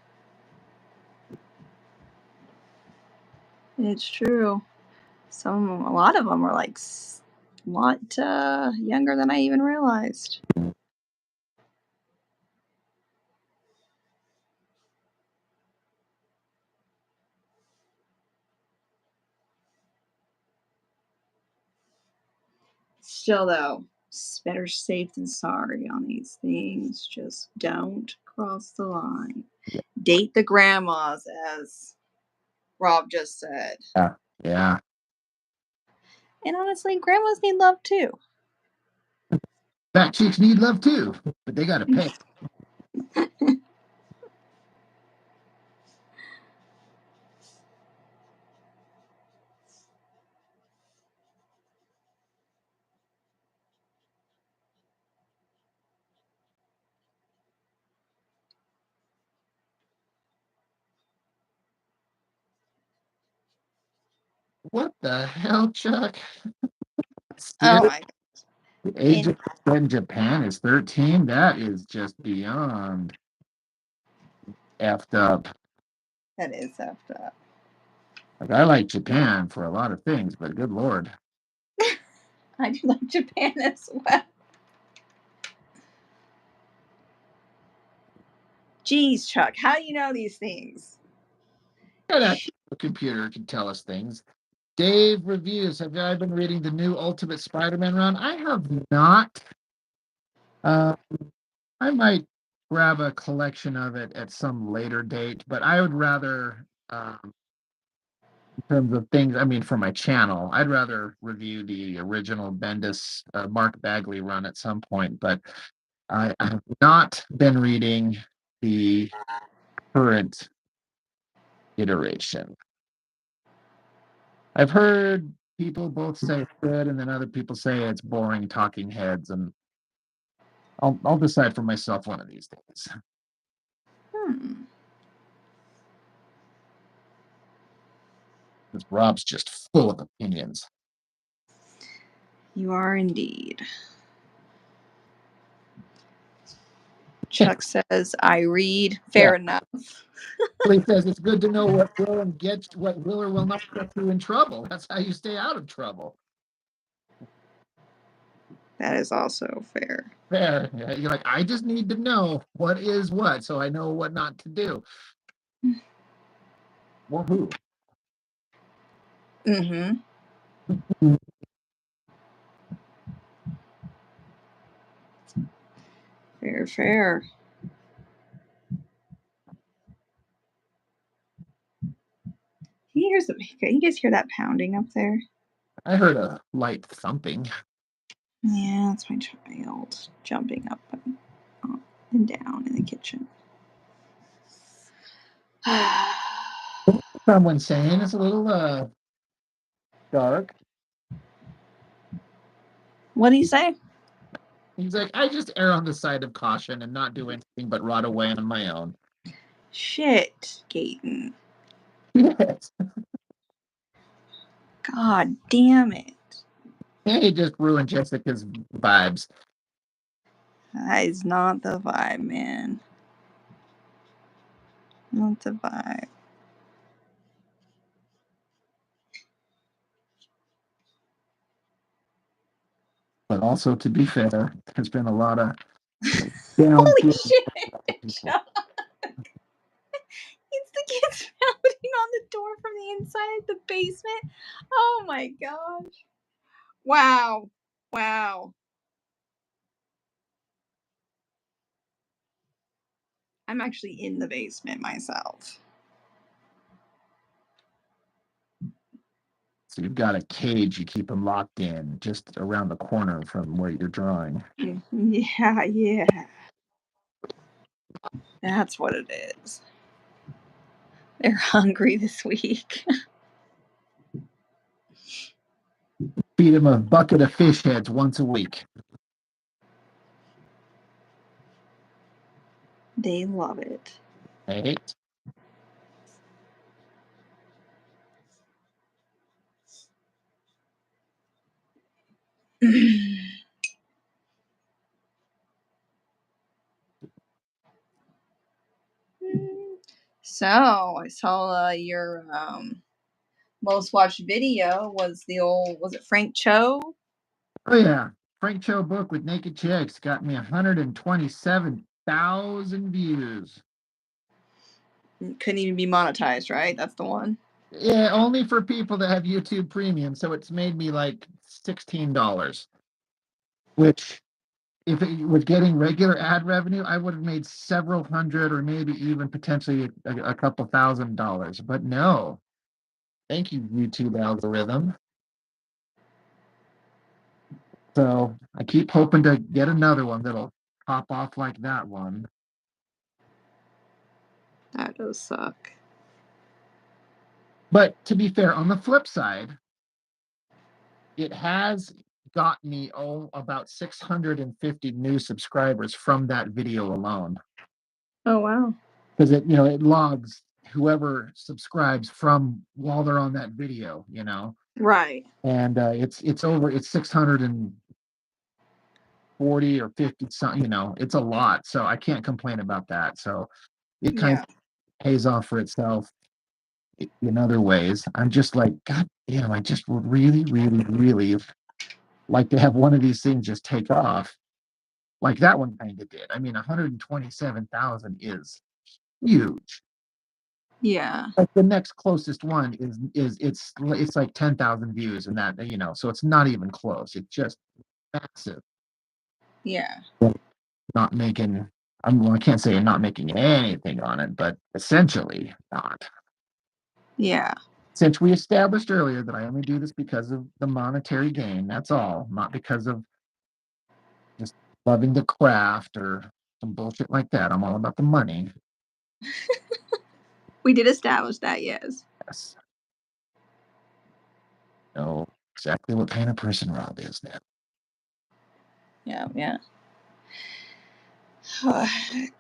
Speaker 2: It's true. A lot of them are like a lot younger than I even realized. Still, though, it's better safe than sorry on these things. Just don't cross the line.
Speaker 1: Yeah.
Speaker 2: Date the grandmas, as Rob just said.
Speaker 1: Yeah.
Speaker 2: And honestly, grandmas need love too.
Speaker 1: Fat chicks need love too, but they gotta pay. What the hell, Chuck?
Speaker 2: Oh my god.
Speaker 1: The age of in Japan is 13. That is just beyond effed up.
Speaker 2: That is effed up.
Speaker 1: Like, I like Japan for a lot of things, but good lord.
Speaker 2: I do like Japan as well. Jeez, Chuck, how do you know these things?
Speaker 1: The computer can tell us things. Dave reviews. Have I been reading the new Ultimate Spider-Man run? I have not. I might grab a collection of it at some later date, but I would rather, in terms of things, I mean, for my channel, I'd rather review the original Bendis Mark Bagley run at some point, but I have not been reading the current iteration. I've heard people both say it's good, and then other people say it's boring talking heads, and I'll decide for myself one of these days.
Speaker 2: Hmm.
Speaker 1: Because Rob's just full of opinions.
Speaker 2: You are indeed. Chuck says, I read. Fair enough.
Speaker 1: He says it's good to know what will or will not get you in trouble. That's how you stay out of trouble.
Speaker 2: That is also fair.
Speaker 1: Fair. Yeah, you're like, I just need to know what is what, so I know what not to do. Well, who?
Speaker 2: Mm-hmm. Fair, fair. Can you guys hear that pounding up there?
Speaker 1: I heard a light thumping.
Speaker 2: Yeah, that's my child jumping up and down in the kitchen.
Speaker 1: Someone saying it's a little dark.
Speaker 2: What do you say?
Speaker 1: He's like, I just err on the side of caution and not do anything but rot away on my own.
Speaker 2: Shit, Gaten.
Speaker 1: Yes.
Speaker 2: God damn it.
Speaker 1: He just ruined Jessica's vibes.
Speaker 2: That is not the vibe, man. Not the vibe.
Speaker 1: But also, to be fair, there's been a lot of down.
Speaker 2: Holy shit, John. It's the kids pounding on the door from the inside of the basement. Oh my gosh. Wow. Wow. I'm actually in the basement myself.
Speaker 1: So you've got a cage, you keep them locked in just around the corner from where you're drawing.
Speaker 2: Yeah, yeah. That's what it is. They're hungry this week.
Speaker 1: Feed them a bucket of fish heads once a week.
Speaker 2: They love it.
Speaker 1: Hey.
Speaker 2: So I saw your most watched video was it Frank Cho?
Speaker 1: Oh yeah, Frank Cho book with naked chicks got me 127,000 views.
Speaker 2: Couldn't even be monetized, right? That's the one.
Speaker 1: Yeah, only for people that have YouTube Premium, so it's made me like $16. Which, if it was getting regular ad revenue, I would have made several hundred or maybe even potentially a couple $1,000. But no, thank you, YouTube algorithm. So I keep hoping to get another one that'll pop off like that one.
Speaker 2: That does suck.
Speaker 1: But to be fair, on the flip side, it has got me about 650 new subscribers from that video alone.
Speaker 2: Oh wow.
Speaker 1: Because it logs whoever subscribes from while they're on that video,
Speaker 2: Right.
Speaker 1: and it's 640 or 50 something, it's a lot, so I can't complain about that. So it kind
Speaker 2: Yeah.
Speaker 1: of pays off for itself in other ways. I'm just like, God damn, I just would really, really, really like to have one of these things just take off like that one kind of did. I mean, 127,000 is huge.
Speaker 2: Yeah.
Speaker 1: Like the next closest one it's like 10,000 views, and that, so it's not even close. It's just massive.
Speaker 2: Yeah.
Speaker 1: Not making Well, I can't say I'm not making anything on it, but essentially not.
Speaker 2: Yeah.
Speaker 1: Since we established earlier that I only do this because of the monetary gain, that's all, not because of just loving the craft or some bullshit like that. I'm all about the money.
Speaker 2: We did establish that, yes.
Speaker 1: Yes. Know exactly what kind of person Rob is now.
Speaker 2: Yeah, yeah.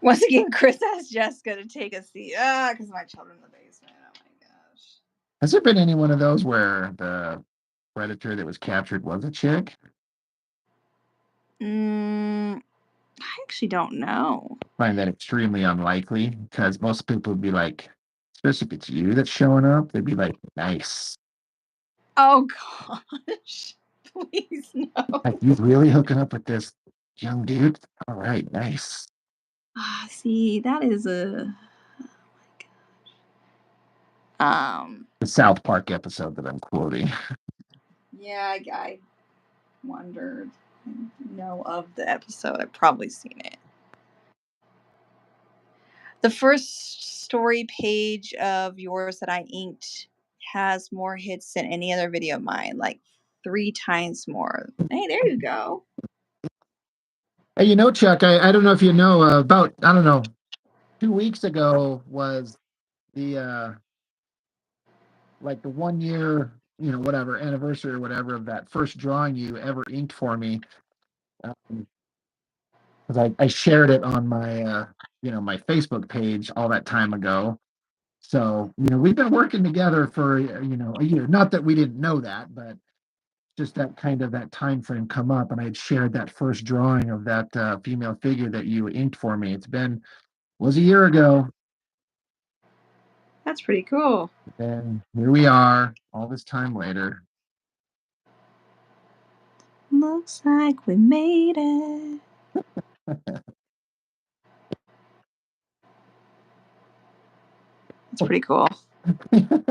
Speaker 2: Once again, Chris asked Jessica to take a seat. Because my children in the basement. Oh my gosh.
Speaker 1: Has there been any one of those where the predator that was captured was a chick?
Speaker 2: I actually don't know.
Speaker 1: I find that extremely unlikely because most people would be like, especially if it's you that's showing up, they'd be like, nice.
Speaker 2: Oh gosh. Please no.
Speaker 1: Like, you really hooking up with this young dude? All right, nice.
Speaker 2: See, that is a
Speaker 1: The South Park episode that I'm quoting.
Speaker 2: yeah, I wondered. I know of the episode. I've probably seen it. The first story page of yours that I inked has more hits than any other video of mine, like 3 times more. Hey, there you go.
Speaker 1: Hey, you know, Chuck, I don't know if you know, about, I don't know, 2 weeks ago was the like the 1 year, whatever anniversary or whatever of that first drawing you ever inked for me. Because I shared it on my, my Facebook page all that time ago. So, we've been working together for, a year. Not that we didn't know that, but just that kind of that time frame come up, and I had shared that first drawing of that female figure that you inked for me. Was a year ago.
Speaker 2: That's pretty cool.
Speaker 1: And here we are, all this time later.
Speaker 2: Looks like we made it. It's pretty cool.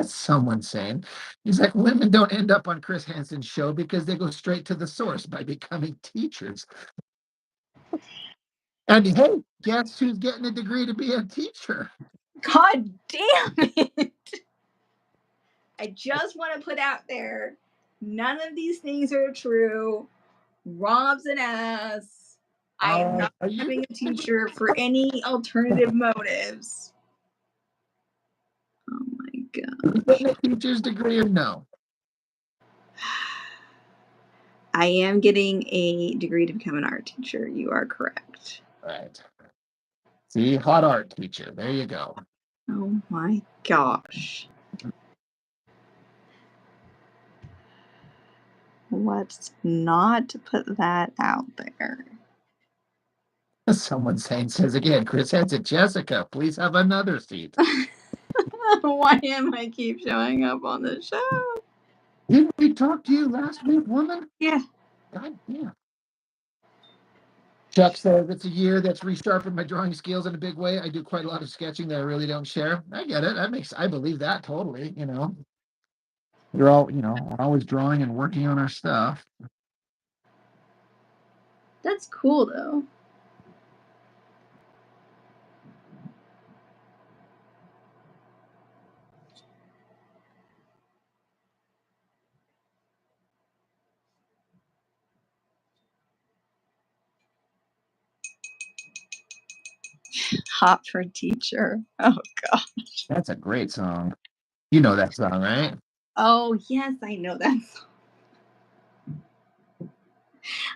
Speaker 1: Someone saying, he's like, women don't end up on Chris Hansen's show because they go straight to the source by becoming teachers. And hey, guess who's getting a degree to be a teacher?
Speaker 2: God damn it. I just want to put out there none of these things are true. Rob's an ass. I am not becoming a teacher for any alternative motives. Oh my god.
Speaker 1: Getting a teacher's degree or no?
Speaker 2: I am getting a degree to become an art teacher. You are correct.
Speaker 1: Right. See, hot art teacher. There you go.
Speaker 2: Oh my gosh. Let's not put that out there.
Speaker 1: Someone says again, Chris Hansen, Jessica, please have another seat.
Speaker 2: Why am I keep showing up on the show?
Speaker 1: Didn't we talk to you last week, woman?
Speaker 2: Yeah.
Speaker 1: God damn. Chuck says it's a year that's resharpened my drawing skills in a big way. I do quite a lot of sketching that I really don't share. I get it. I believe that totally. We're all, we're always drawing and working on our stuff.
Speaker 2: That's cool though. Hot for teacher. Oh gosh.
Speaker 1: That's a great song. You know that song, right?
Speaker 2: Oh yes, I know that song.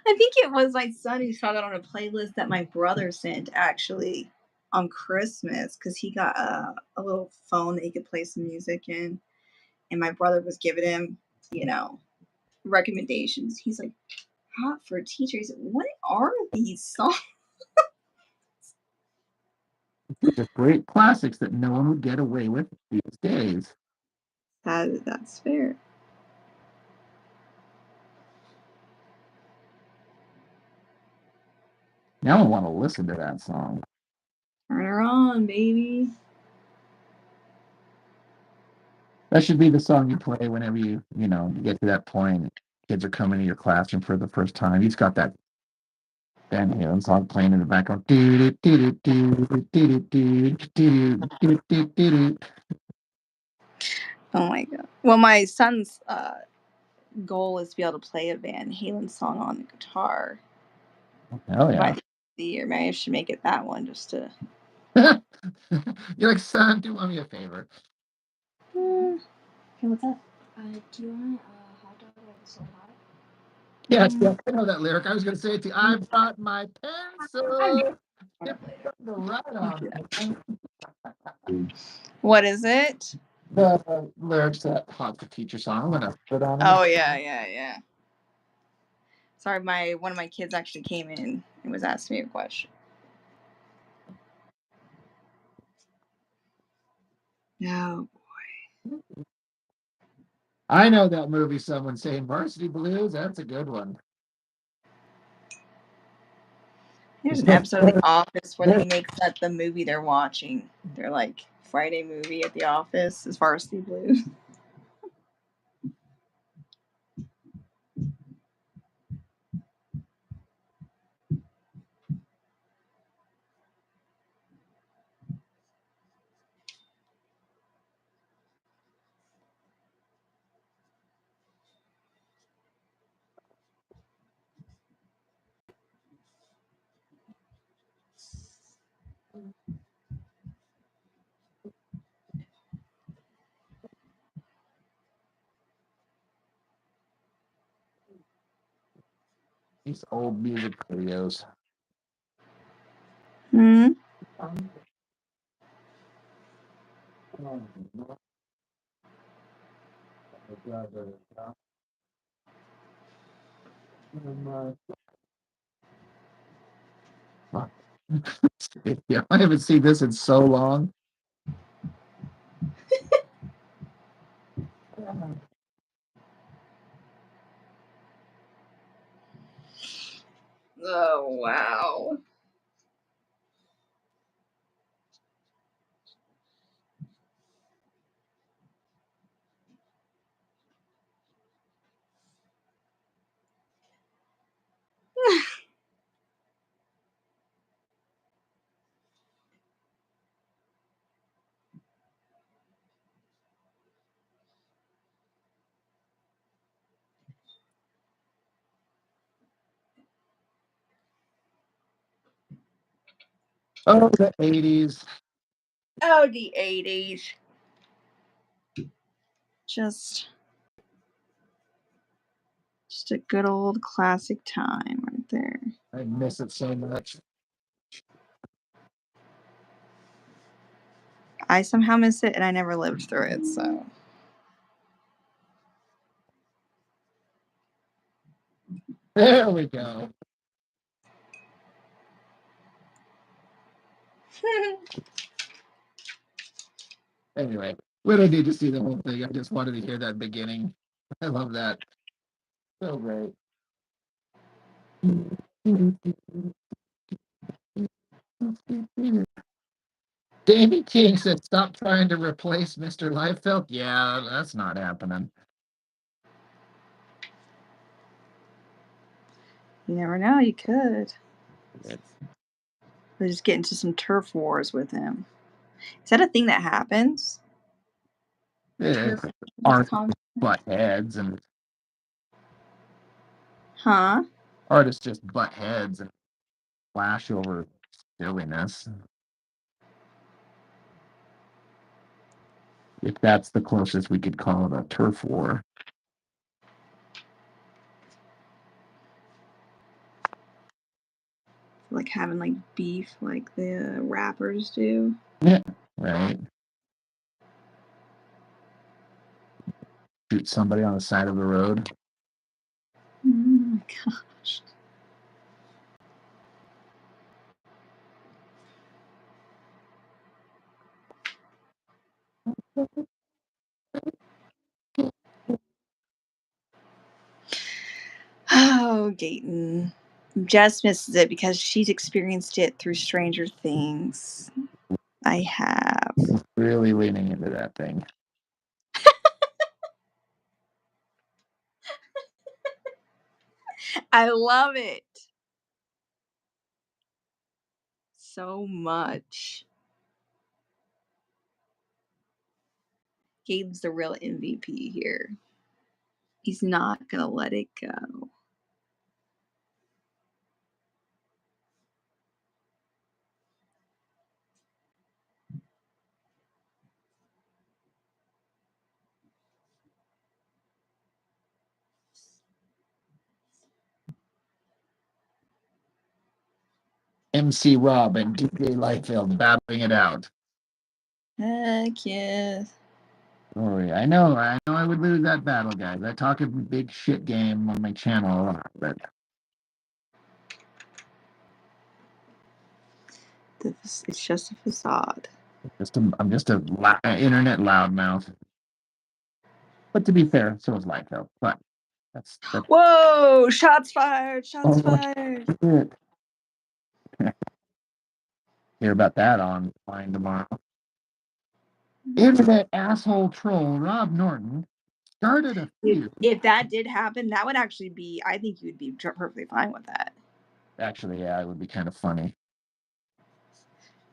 Speaker 2: I think it was my son who saw that on a playlist that my brother sent actually on Christmas because he got a little phone that he could play some music in, and my brother was giving him, you know, recommendations. He's like, "Hot for a teacher." He said, "What are these songs?"
Speaker 1: Just great classics that no one would get away with these days.
Speaker 2: That's fair.
Speaker 1: Now I want to listen to that song.
Speaker 2: Turn her on, baby.
Speaker 1: That should be the song you play whenever you get to that point. Kids are coming to your classroom for the first time. He's got that Van Halen song playing in the background. Doo, doo, doo, doo, doo, doo, doo, doo, doo, doo, doo, doo.
Speaker 2: Oh my god. Well, my son's goal is to be able to play a Van Halen song on the guitar
Speaker 1: Hell
Speaker 2: by
Speaker 1: yeah.
Speaker 2: the end of the year. Maybe I should make it that one just to.
Speaker 1: You're like, son, do me a favor.
Speaker 2: Hmm.
Speaker 3: Hey, what's up? Do you want a hot dog that's so hot?
Speaker 1: Yes, yes, I know that lyric. I was going to say it to you. I brought my pencil. Get the right on.
Speaker 2: What is it?
Speaker 1: The lyrics to that Hot to Teacher song. I'm going to put on
Speaker 2: Oh
Speaker 1: it.
Speaker 2: yeah. Sorry, one of my kids actually came in and was asking me a question. No.
Speaker 1: I know that movie. Someone saying Varsity Blues. That's a good one.
Speaker 2: There's an episode of The Office where they make that the movie they're watching. They're like Friday movie at the office is Varsity Blues.
Speaker 1: These old music videos.
Speaker 2: Hmm.
Speaker 1: Yeah, I haven't seen this in so long.
Speaker 2: Oh wow.
Speaker 1: Oh, the 80s.
Speaker 2: Oh, the 80s. Just a good old classic time right there.
Speaker 1: I miss it so much.
Speaker 2: I somehow miss it and I never lived through it, so.
Speaker 1: There we go. Anyway, we don't need to see the whole thing. I just wanted to hear that beginning. I love that. So great. Davy King said, "Stop trying to replace Mr. Liefeld." Yeah, that's not happening.
Speaker 2: You never know, you could.
Speaker 1: It's,
Speaker 2: Or just get into some turf wars with him. Is that a thing that happens?
Speaker 1: it's
Speaker 2: Turf
Speaker 1: artists
Speaker 2: con-
Speaker 1: butt heads and
Speaker 2: Huh?
Speaker 1: artists just butt heads and flash over silliness. If that's the closest we could call it a turf war.
Speaker 2: Like having like beef like the rappers do.
Speaker 1: Yeah, right. Shoot somebody on the side of the road.
Speaker 2: Oh my gosh. Oh, Dayton. Jess misses it because she's experienced it through Stranger Things. I have.
Speaker 1: Really leaning into that thing.
Speaker 2: I love it. so much. Gabe's the real MVP here. He's not gonna let it go.
Speaker 1: MC Rob and DJ Lightfield battling it out.
Speaker 2: Heck yeah.
Speaker 1: Oh yeah, I know I would lose that battle, guys. I talk a big shit game on my channel a lot, but
Speaker 2: It's just a facade.
Speaker 1: I'm just a internet loudmouth. But to be fair, so is Lightfield. But that's
Speaker 2: Whoa! Shots fired! Shots
Speaker 1: oh,
Speaker 2: fired!
Speaker 1: shit. Hear about that online tomorrow. Internet asshole troll Rob Norton started a feud.
Speaker 2: If that did happen, that would actually be. I think you'd be perfectly fine with that.
Speaker 1: Actually, yeah, it would be kind of funny.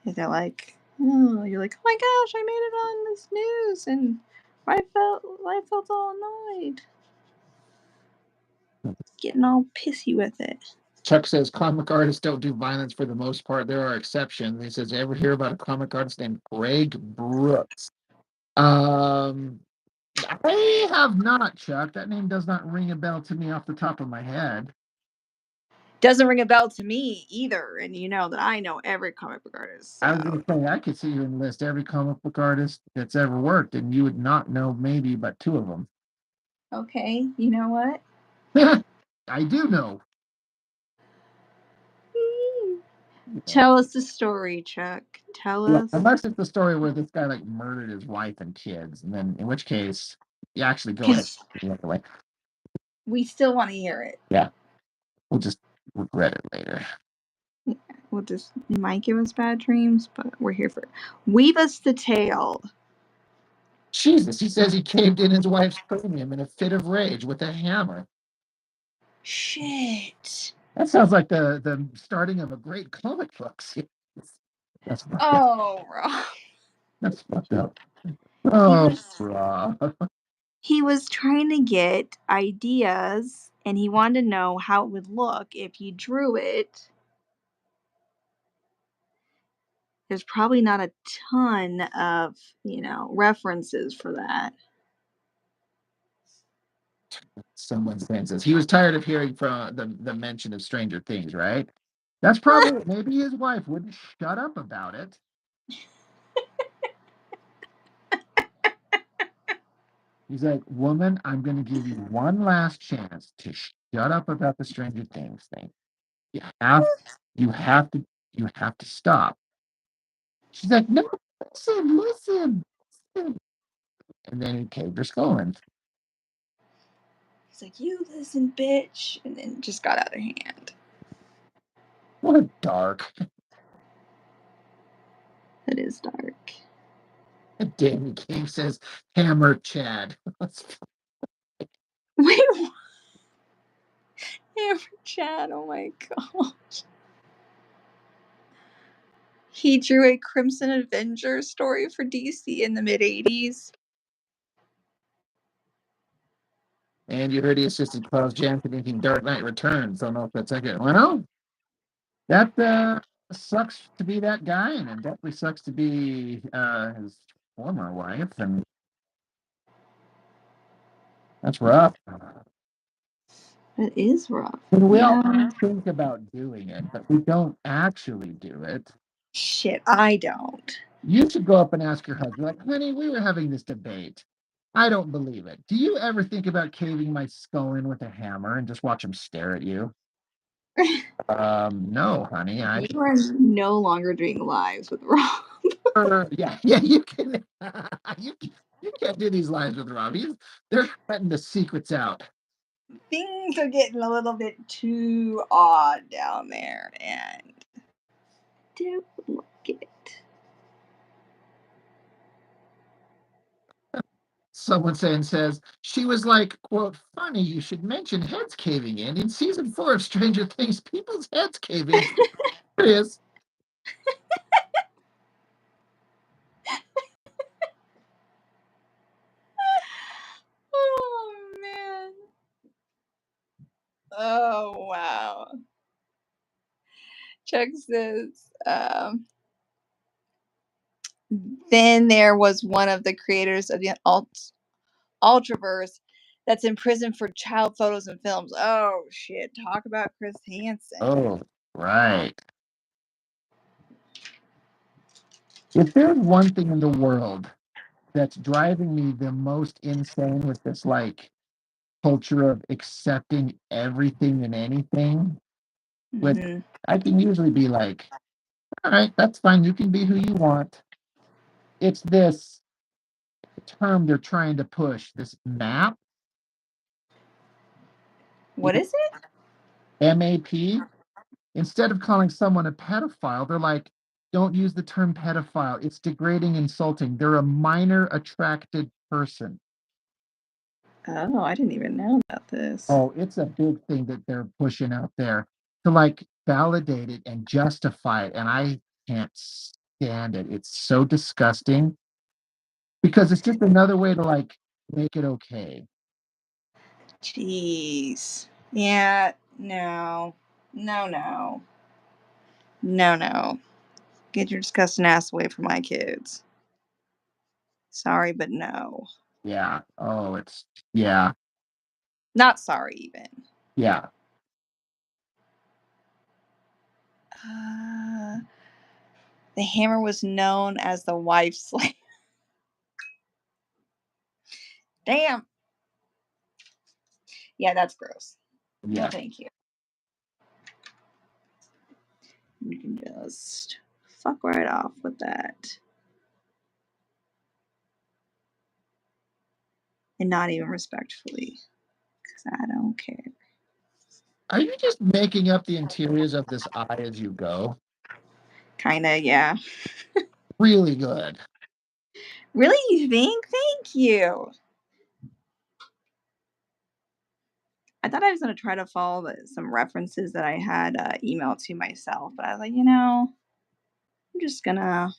Speaker 2: If they're like, oh, you're like, oh my gosh, I made it on this news, and I felt all annoyed, getting all pissy with it.
Speaker 1: Chuck says comic artists don't do violence for the most part. There are exceptions. He says, ever hear about a comic artist named Greg Brooks? I have not, Chuck. That name does not ring a bell to me off the top of my head.
Speaker 2: Doesn't ring a bell to me either, and you know that I know every comic book artist. So.
Speaker 1: I was going to say, I could see you enlist every comic book artist that's ever worked, and you would not know maybe but two of them.
Speaker 2: Okay, you know what?
Speaker 1: I do know.
Speaker 2: Tell us the story, Chuck. Tell us.
Speaker 1: Unless it's the story where this guy like murdered his wife and kids, and then in which case, you actually go ahead. Anyway.
Speaker 2: We still want to hear it.
Speaker 1: Yeah, we'll just regret it later.
Speaker 2: We'll just, it might give us bad dreams, but we're here for it. Weave us the tale.
Speaker 1: Jesus, he says he caved in his wife's cranium in a fit of rage with a hammer.
Speaker 2: Shit.
Speaker 1: That sounds like the starting of a great comic book series. That's fucked up.
Speaker 2: Oh, Rob.
Speaker 1: That's fucked up. Oh, Rob.
Speaker 2: He was trying to get ideas, and he wanted to know how it would look if he drew it. There's probably not a ton of, references for that.
Speaker 1: Someone says he was tired of hearing from the mention of Stranger Things, right? That's probably maybe his wife wouldn't shut up about it. He's like, woman, I'm going to give you one last chance to shut up about the Stranger Things thing. You have to stop. She's like, no, listen. And then he caved her skull in.
Speaker 2: He's like, you listen, bitch. And then just got out of hand.
Speaker 1: What a dark.
Speaker 2: It is dark.
Speaker 1: Danny King says, hammer Chad.
Speaker 2: Wait, what? Hammer Chad, oh my gosh. He drew a Crimson Avenger story for DC in the mid-'80s.
Speaker 1: And you heard he assisted Klaus Janson in Dark Knight Returns. Don't know if that's accurate. Well, that sucks to be that guy, and it definitely sucks to be his former wife, and that's rough.
Speaker 2: It is rough.
Speaker 1: We all think about doing it, but we don't actually do it.
Speaker 2: Shit, I don't.
Speaker 1: You should go up and ask your husband, like, honey, we were having this debate. I don't believe it. Do you ever think about caving my skull in with a hammer and just watch him stare at you? No, honey.
Speaker 2: You are no longer doing lives with Rob.
Speaker 1: Yeah, you can. You can't do these lives with Rob. They're letting the secrets out.
Speaker 2: Things are getting a little bit too odd down there, and don't like it.
Speaker 1: Someone says she was like, quote, funny you should mention heads caving in season 4 of Stranger Things. People's heads caving. It is.
Speaker 2: Chuck says, then there was one of the creators of the Ultraverse that's in prison for child photos and films. Oh, shit. Talk about Chris Hansen.
Speaker 1: Oh, right. If there's one thing in the world that's driving me the most insane with this like culture of accepting everything and anything, which
Speaker 2: Mm-hmm.
Speaker 1: I can usually be like, all right, that's fine. You can be who you want. It's this term they're trying to push, this map,
Speaker 2: What is it?
Speaker 1: MAP. Instead of calling someone a pedophile, they're like, don't use the term pedophile. It's degrading, insulting. They're a minor attracted person.
Speaker 2: Oh, I didn't even know about this.
Speaker 1: Oh, it's a big thing that they're pushing out there to like validate it and justify it. And I can't stand it. It's so disgusting because it's just another way to like make it okay.
Speaker 2: Jeez. Yeah, no. No. Get your disgusting ass away from my kids. Sorry, but no.
Speaker 1: Yeah. Oh, yeah.
Speaker 2: Not sorry, even.
Speaker 1: Yeah.
Speaker 2: The hammer was known as the wife slave. Damn. Yeah, that's gross.
Speaker 1: Yeah.
Speaker 2: No, thank you. You can just fuck right off with that. And not even respectfully. Because I don't care.
Speaker 1: Are you just making up the interiors of this eye as you go?
Speaker 2: Kinda, yeah.
Speaker 1: Really good.
Speaker 2: Really, you think? Thank you. I thought I was going to try to follow some references that I had emailed to myself, but I was like, I'm just gonna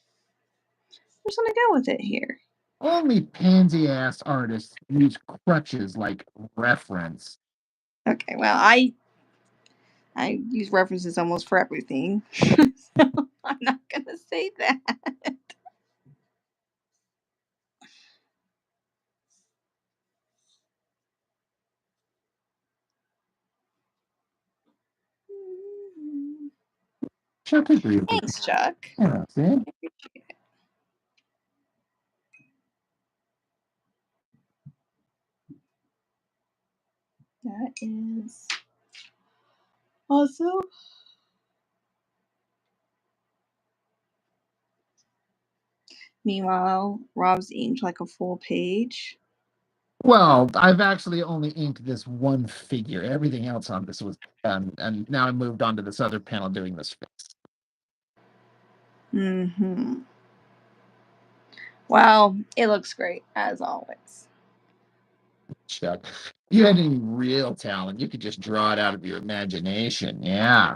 Speaker 2: go with it here.
Speaker 1: Only pansy ass artists use crutches like reference.
Speaker 2: Okay, well, I use references almost for everything, so I'm not gonna say that.
Speaker 1: Chuck agrees with
Speaker 2: Thanks, Chuck.
Speaker 1: yeah, see?
Speaker 2: That is awesome. Meanwhile, Rob's inked like a full page.
Speaker 1: Well, I've actually only inked this one figure. Everything else on this was done, and now I moved on to this other panel doing this face.
Speaker 2: Mm-hmm. Well, it looks great as always.
Speaker 1: Chuck, if you had any real talent, you could just draw it out of your imagination. Yeah.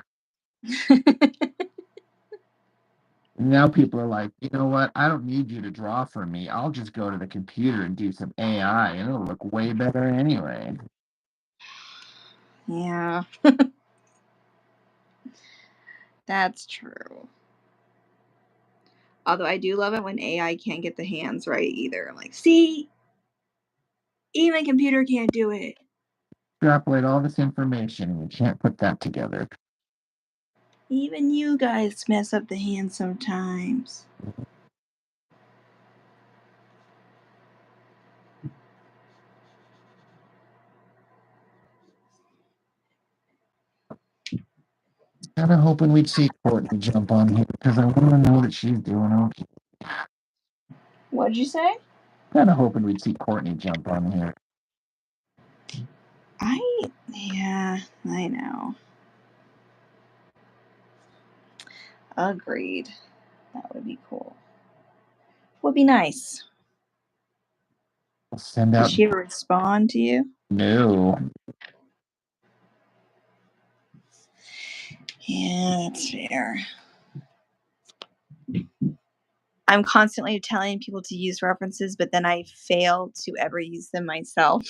Speaker 1: Now people are like, you know what? I don't need you to draw for me. I'll just go to the computer and do some AI, and it'll look way better anyway.
Speaker 2: Yeah. That's true. Although I do love it when AI can't get the hands right either. I'm like, see, even a computer can't do it.
Speaker 1: Extrapolate all this information, and we can't put that together.
Speaker 2: Even you guys mess up the hands sometimes.
Speaker 1: Kind of hoping we'd see Courtney jump on here because I want to know that she's doing okay.
Speaker 2: What'd you say?
Speaker 1: Kind of hoping we'd see Courtney jump on here.
Speaker 2: Yeah, I know. Agreed. That would be cool. Would be nice.
Speaker 1: We'll send
Speaker 2: Did
Speaker 1: out
Speaker 2: she ever respond to you?
Speaker 1: no.
Speaker 2: Yeah, that's fair. I'm constantly telling people to use references, but then I fail to ever use them myself.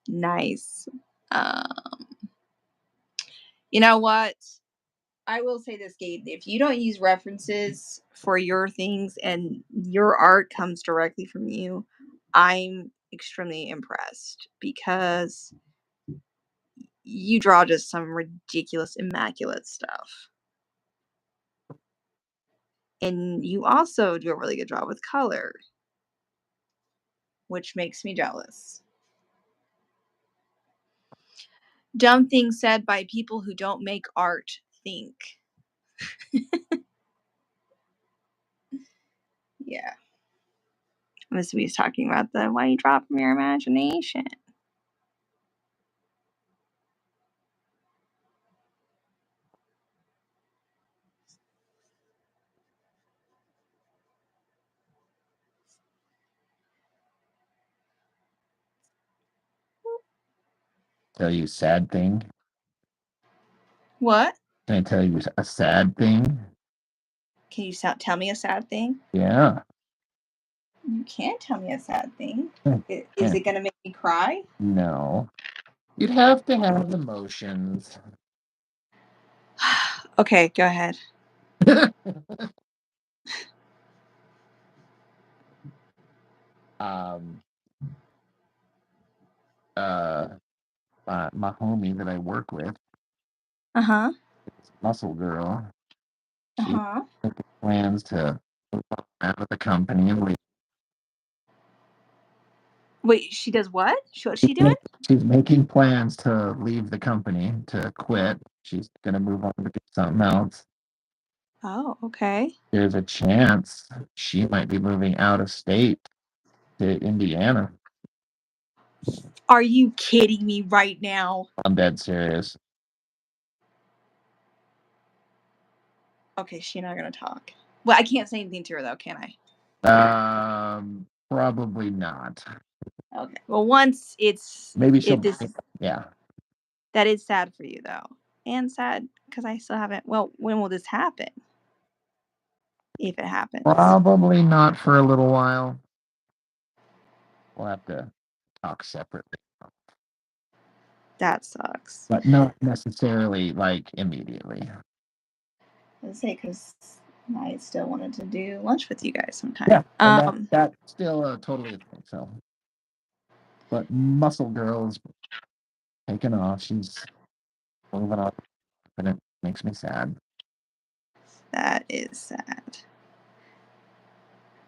Speaker 2: Nice. You know what? I will say this, Gabe. If you don't use references for your things and your art comes directly from you, I'm extremely impressed because you draw just some ridiculous, immaculate stuff. And you also do a really good job with color, which makes me jealous. Dumb things said by people who don't make art think. Yeah. This he's talking about the why you draw from your imagination.
Speaker 1: Tell you a sad thing.
Speaker 2: What?
Speaker 1: Can I tell you a sad thing?
Speaker 2: Can you tell me a sad thing?
Speaker 1: Yeah.
Speaker 2: You can't tell me a sad thing. Is
Speaker 1: Yeah.
Speaker 2: it going to make me cry?
Speaker 1: No. You'd have to have emotions.
Speaker 2: Okay, go ahead.
Speaker 1: um uh my homie that I work with,
Speaker 2: Uh-huh.
Speaker 1: Muscle Girl, she
Speaker 2: Uh-huh.
Speaker 1: making plans to move out of the company and leave.
Speaker 2: Wait, she does what? What's she doing?
Speaker 1: She's making plans to leave the company, to quit. She's gonna move on to do something else.
Speaker 2: Oh, okay.
Speaker 1: There's a chance she might be moving out of state to Indiana.
Speaker 2: Are you kidding me right now?
Speaker 1: I'm dead serious.
Speaker 2: Okay, she's not going to talk. Well, I can't say anything to her, though, can I?
Speaker 1: Probably not.
Speaker 2: Okay. Well, once it's...
Speaker 1: Maybe she'll.
Speaker 2: If this...
Speaker 1: Yeah.
Speaker 2: That is sad for you, though. And sad because I still haven't... Well, when will this happen? If it happens.
Speaker 1: Probably not for a little while. We'll have to talk separately.
Speaker 2: That sucks.
Speaker 1: But not necessarily like immediately.
Speaker 2: Let's say because I still wanted to do lunch with you guys sometime.
Speaker 1: Yeah, and that's still totally a thing. So, but Muscle Girl's taking off. She's moving on, and it makes me sad.
Speaker 2: That is sad.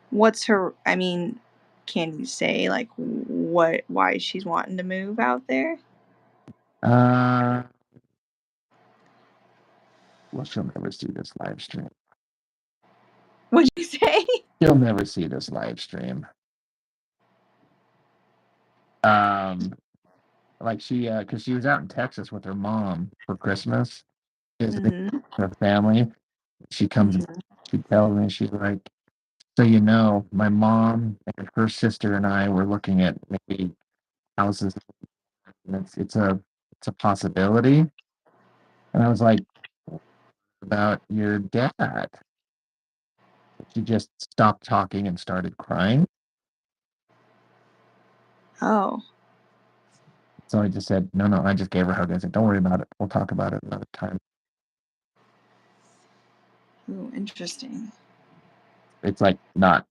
Speaker 2: What's her? I mean, can you say like why she's wanting to move out there?
Speaker 1: Well, she'll never see this live stream.
Speaker 2: What'd you say?
Speaker 1: She'll never see this live stream. Like because she was out in Texas with her mom for Christmas, visiting her family. She comes, she tells me, she's like, so my mom and her sister and I were looking at maybe houses. And it's a possibility. And I was like, what about your dad? She just stopped talking and started crying.
Speaker 2: Oh.
Speaker 1: So I just said, no. I just gave her a hug. I said, don't worry about it. We'll talk about it another time.
Speaker 2: Ooh, interesting.
Speaker 1: It's like not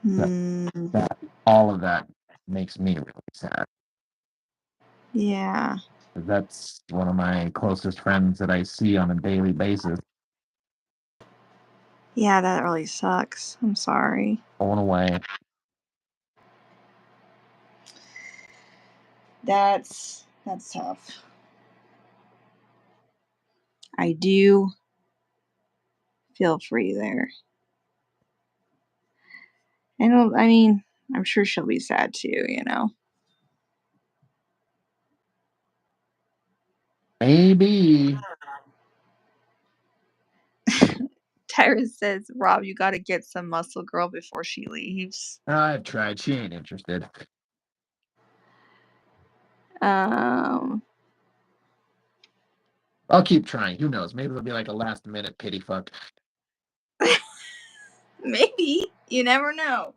Speaker 2: that
Speaker 1: all of that makes me really sad.
Speaker 2: Yeah.
Speaker 1: That's one of my closest friends that I see on a daily basis.
Speaker 2: Yeah, that really sucks. I'm sorry.
Speaker 1: Going away.
Speaker 2: That's tough. I do feel for you there. And I mean, I'm sure she'll be sad too,
Speaker 1: Maybe.
Speaker 2: Tyra says, Rob, you got to get some Muscle Girl before she leaves.
Speaker 1: I've tried. She ain't interested.
Speaker 2: Um,
Speaker 1: I'll keep trying. Who knows? Maybe it'll be like a last minute pity fuck.
Speaker 2: Maybe. You never know.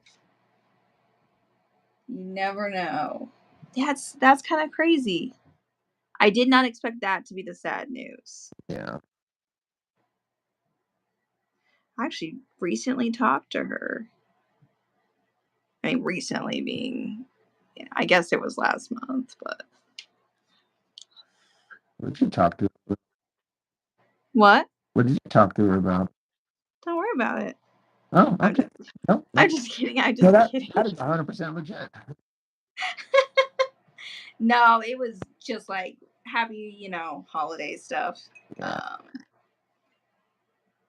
Speaker 2: You never know. That's kind of crazy. I did not expect that to be the sad news.
Speaker 1: Yeah.
Speaker 2: I actually recently talked to her. I mean, recently being, I guess it was last month, but.
Speaker 1: What did you talk to her?
Speaker 2: What?
Speaker 1: What did you talk to her about?
Speaker 2: Don't worry about it.
Speaker 1: Oh,
Speaker 2: I'm
Speaker 1: okay.
Speaker 2: just,
Speaker 1: No,
Speaker 2: I'm
Speaker 1: no,
Speaker 2: just kidding. I'm
Speaker 1: no,
Speaker 2: just kidding.
Speaker 1: that is 100% legit.
Speaker 2: No, it was just like happy, holiday stuff.
Speaker 1: Yeah.
Speaker 2: Um,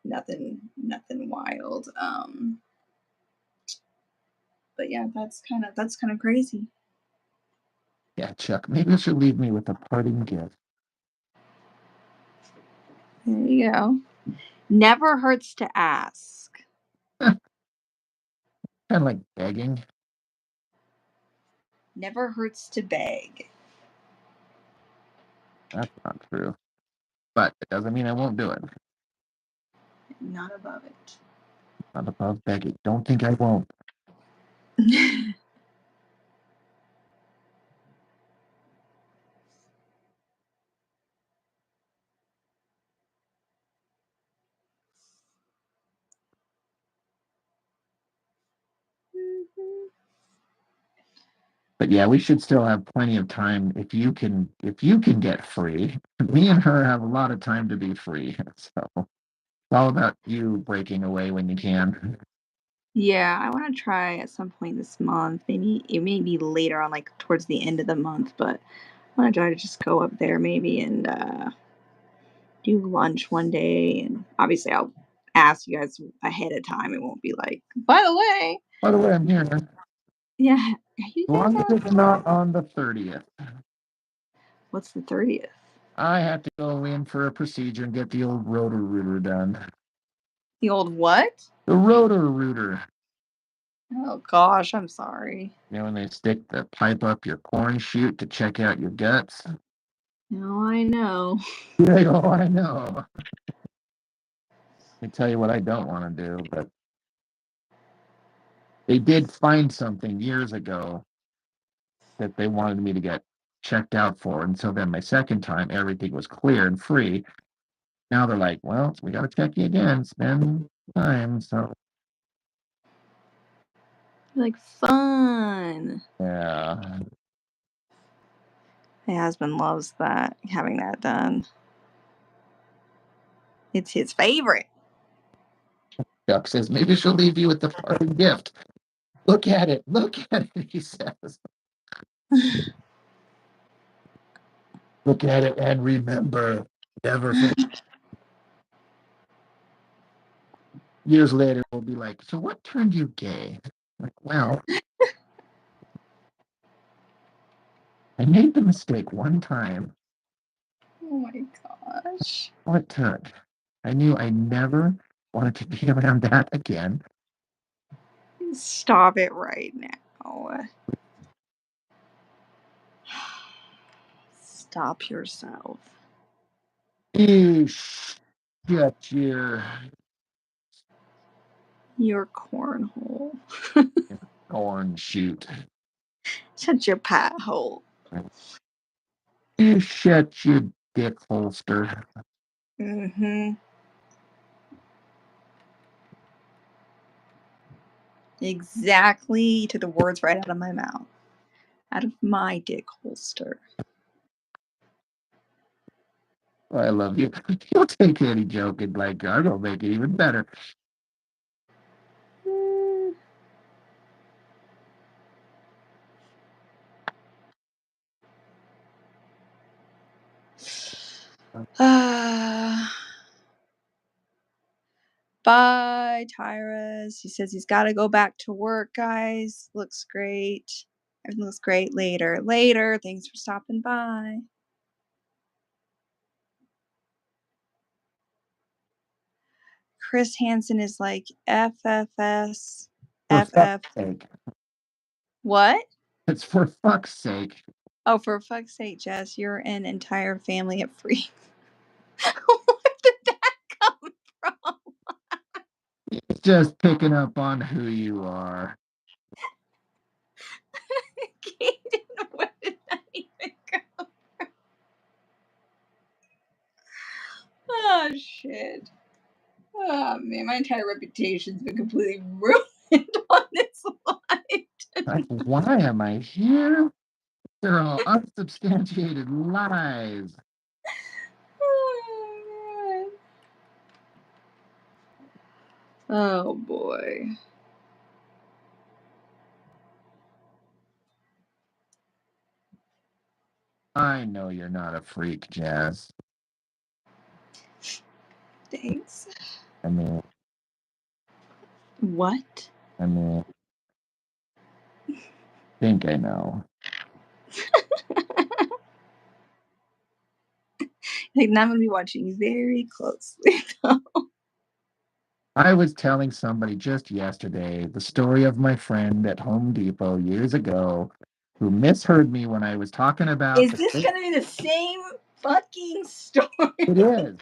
Speaker 2: nothing wild. But yeah, that's kind of crazy.
Speaker 1: Yeah, Chuck, maybe you should leave me with a parting gift.
Speaker 2: There you go. Never hurts to ask.
Speaker 1: Kind of like begging.
Speaker 2: Never hurts to beg.
Speaker 1: That's not true. But it doesn't mean I won't do it.
Speaker 2: Not above it.
Speaker 1: Not above begging. Don't think I won't. But yeah, we should still have plenty of time if you can get free. Me and her have a lot of time to be free. So it's all about you breaking away when you can.
Speaker 2: Yeah, I want to try at some point this month. Maybe it may be later on, like towards the end of the month, but I want to try to just go up there maybe and do lunch one day. And obviously, I'll ask you guys ahead of time. It won't be like, by the way,
Speaker 1: By the way, I'm here. As
Speaker 2: yeah, you guys
Speaker 1: long as
Speaker 2: are.
Speaker 1: it's not on the 30th.
Speaker 2: What's the 30th?
Speaker 1: I have to go in for a procedure and get the old rotor rooter done.
Speaker 2: The old what?
Speaker 1: The rotor rooter.
Speaker 2: Oh gosh, I'm sorry.
Speaker 1: You know, when they stick the pipe up your corn chute to check out your guts.
Speaker 2: No, I know.
Speaker 1: Yeah, oh, I know. Let me tell you what I don't want to do, but they did find something years ago that they wanted me to get checked out for. And so then my second time, everything was clear and free. Now they're like, well, we got to check you again. Spend time. So,
Speaker 2: Like fun.
Speaker 1: yeah.
Speaker 2: My husband loves that, having that done. It's his favorite.
Speaker 1: Duck says, maybe she'll leave you with the parting gift. Look at it. Look at it, he says. Look at it and remember. Never forget. Years later, we'll be like, so what turned you gay? Like, well, I made the mistake one time.
Speaker 2: Oh my gosh.
Speaker 1: All it took. I knew I never wanted to be around that again.
Speaker 2: Stop it right now. Stop yourself.
Speaker 1: You shut
Speaker 2: Your cornhole.
Speaker 1: your corn shoot.
Speaker 2: Shut your pot hole.
Speaker 1: You shut your dick holster.
Speaker 2: Mm-hmm. Exactly. To the words right out of my mouth. Out of my dick holster.
Speaker 1: Oh, I love you. You'll take any joke and like, I'm gonna make it even better.
Speaker 2: Mm. Bye, Tyrus. He says he's got to go back to work, guys. Looks great. Everything looks great later. Later. Thanks for stopping by. Chris Hansen is like FFS.
Speaker 1: For
Speaker 2: FF.
Speaker 1: fuck's sake.
Speaker 2: What?
Speaker 1: It's for fuck's sake.
Speaker 2: Oh, for fuck's sake, Jess, you're an entire family of free. Where did that come from?
Speaker 1: It's just picking up on who you are.
Speaker 2: Kaden, where did that even come from? Oh, shit. Oh, man, my entire reputation's been completely ruined on this live.
Speaker 1: Like, why am I here? They're all unsubstantiated lies.
Speaker 2: Oh, man. Oh, boy.
Speaker 1: I know you're not a freak, Jazz.
Speaker 2: Thanks.
Speaker 1: I mean,
Speaker 2: What?
Speaker 1: I think I know.
Speaker 2: Like, now I'm gonna be watching you very closely.
Speaker 1: I was telling somebody just yesterday the story of my friend at Home Depot years ago who misheard me when I was talking about
Speaker 2: Is this gonna be the same fucking story?
Speaker 1: It is.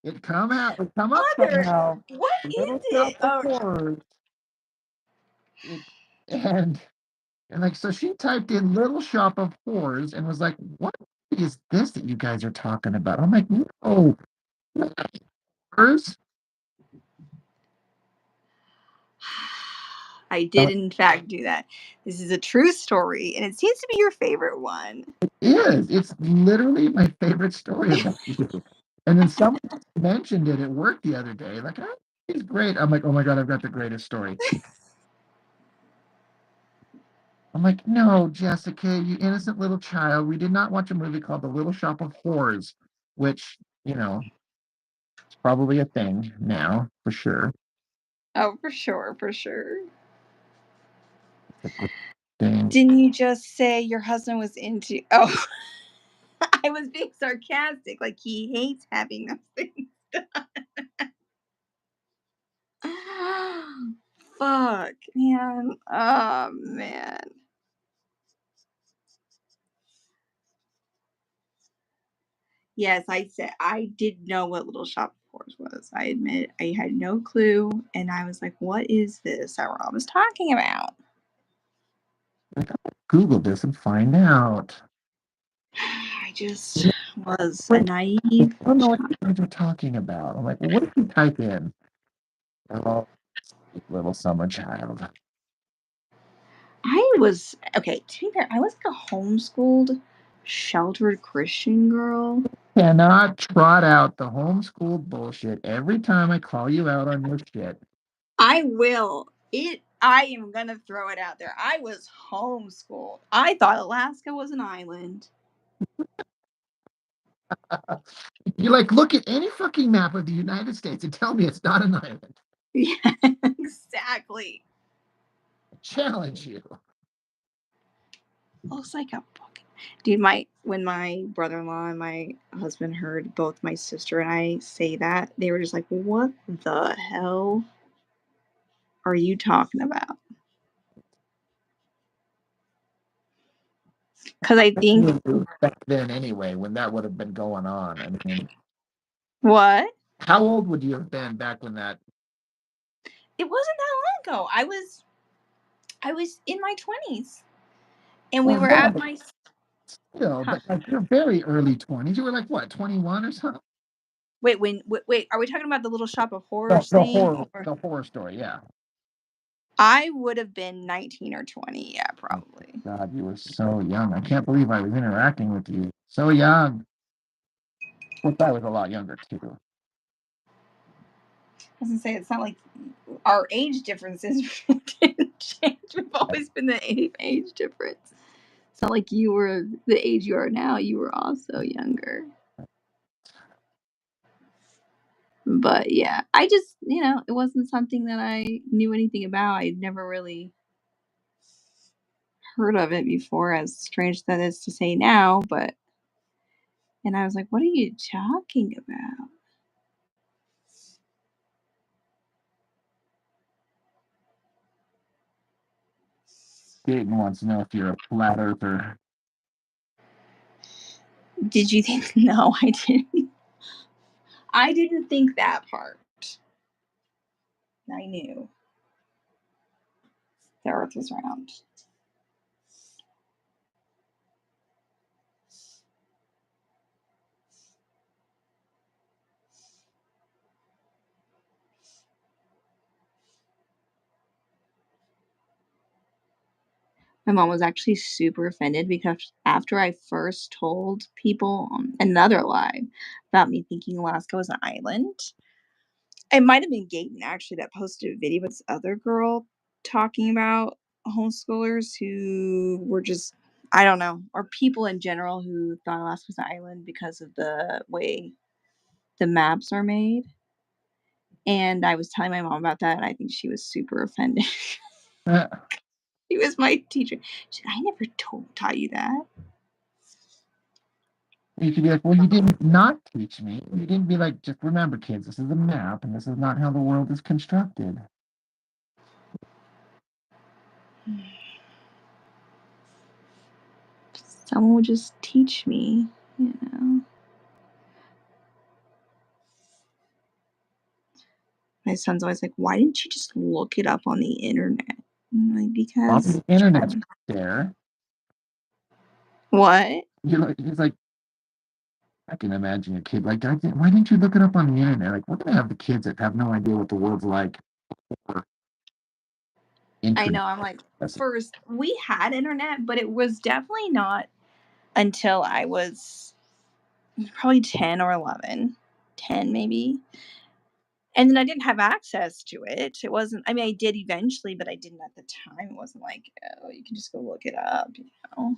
Speaker 1: It come out. It come up
Speaker 2: Mother,
Speaker 1: somehow.
Speaker 2: what
Speaker 1: Little
Speaker 2: is
Speaker 1: shop
Speaker 2: it?
Speaker 1: of
Speaker 2: Oh,
Speaker 1: horrors. It, and like so, she typed in "Little Shop of Horrors" and was like, "What is this that you guys are talking about?" I'm like, "No, not horrors."
Speaker 2: I did in fact do that. This is a true story, and it seems to be your favorite one.
Speaker 1: Is. It's literally my favorite story about you. And then someone mentioned it at work the other day. Like, oh, he's great. I'm like, oh my God, I've got the greatest story. I'm like, no, Jessica, you innocent little child. We did not watch a movie called The Little Shop of Horrors, which, it's probably a thing now, for sure.
Speaker 2: Oh, for sure, for sure.
Speaker 1: It's a good thing.
Speaker 2: Didn't you just say your husband was into? Oh, I was being sarcastic. Like he hates having those things done. Fuck, man. Oh, man. Yes, I said I did know what Little Shop of Horrors was. I admit I had no clue, and I was like, "What is this that Rob was talking about?"
Speaker 1: Google this and find out.
Speaker 2: I just was a
Speaker 1: Wait, I
Speaker 2: naive
Speaker 1: don't know what
Speaker 2: child.
Speaker 1: you guys are talking about. I'm like, well, what did you type in? Oh, sweet little summer child.
Speaker 2: I was okay. To be fair, I was like a homeschooled, sheltered Christian girl.
Speaker 1: Cannot trot out the homeschool bullshit every time I call you out on your shit.
Speaker 2: I will. I am gonna throw it out there. I was homeschooled. I thought Alaska was an island.
Speaker 1: You're like, look at any fucking map of the United States and tell me it's not an island.
Speaker 2: Yeah, exactly.
Speaker 1: I challenge you.
Speaker 2: Looks like a book. Dude, when my brother-in-law and my husband heard both my sister and I say that, they were just like, "What the hell are you talking about?" Because I think
Speaker 1: Back then, anyway, when that would have been going on. I mean,
Speaker 2: what?
Speaker 1: how old would you have been back when that?
Speaker 2: It wasn't that long ago. I was in my 20s, and we
Speaker 1: Well,
Speaker 2: were
Speaker 1: yeah,
Speaker 2: at
Speaker 1: but
Speaker 2: my
Speaker 1: still,
Speaker 2: huh.
Speaker 1: but like your very early 20s. You were like what, 21 or something?
Speaker 2: Wait, are we talking about the Little Shop of
Speaker 1: The,
Speaker 2: Horrors
Speaker 1: the
Speaker 2: thing?
Speaker 1: horror,
Speaker 2: Or
Speaker 1: the horror story. Yeah.
Speaker 2: I would have been 19 or 20, yeah,
Speaker 1: Oh,
Speaker 2: probably.
Speaker 1: God, you were so young. I can't believe I was interacting with you. So young. Well, I was a lot younger too.
Speaker 2: I was gonna say it's not like our age differences didn't change. We've always been the age difference. It's not like you were the age you are now. You were also younger. But yeah, I just, it wasn't something that I knew anything about. I'd never really heard of it before, as strange that is to say now. And I was like, what are you talking about?
Speaker 1: Dayton wants to know if you're a flat earther.
Speaker 2: Did you think? No, I didn't. I didn't think that part. I knew the earth was round. My mom was actually super offended because after I first told people another lie about me thinking Alaska was an island, it might have been Gayton actually that posted a video with this other girl talking about homeschoolers who were just, I don't know, or people in general who thought Alaska was an island because of the way the maps are made. And I was telling my mom about that, and I think she was super offended.
Speaker 1: Uh,
Speaker 2: She was my teacher. She said, I never taught you that.
Speaker 1: You could be like, well, you didn't not teach me. You didn't be like, just remember, kids, this is a map, and this is not how the world is constructed.
Speaker 2: Someone would just teach me, you know. My son's always like, why didn't you just look it up on the internet? I'm like,
Speaker 1: Well,
Speaker 2: because
Speaker 1: the internet's there.
Speaker 2: what?
Speaker 1: He's like, I can imagine a kid like, why didn't you look it up on the internet? Like, we're gonna have the kids that have no idea what the world's like. Or
Speaker 2: I
Speaker 1: internet.
Speaker 2: know. I'm like, first, we had internet, but it was definitely not until I was probably 10 or 11. 10 maybe. And then I didn't have access to it. It wasn't, I mean, I did eventually, but I didn't at the time. It wasn't like, oh, you can just go look it up, you know.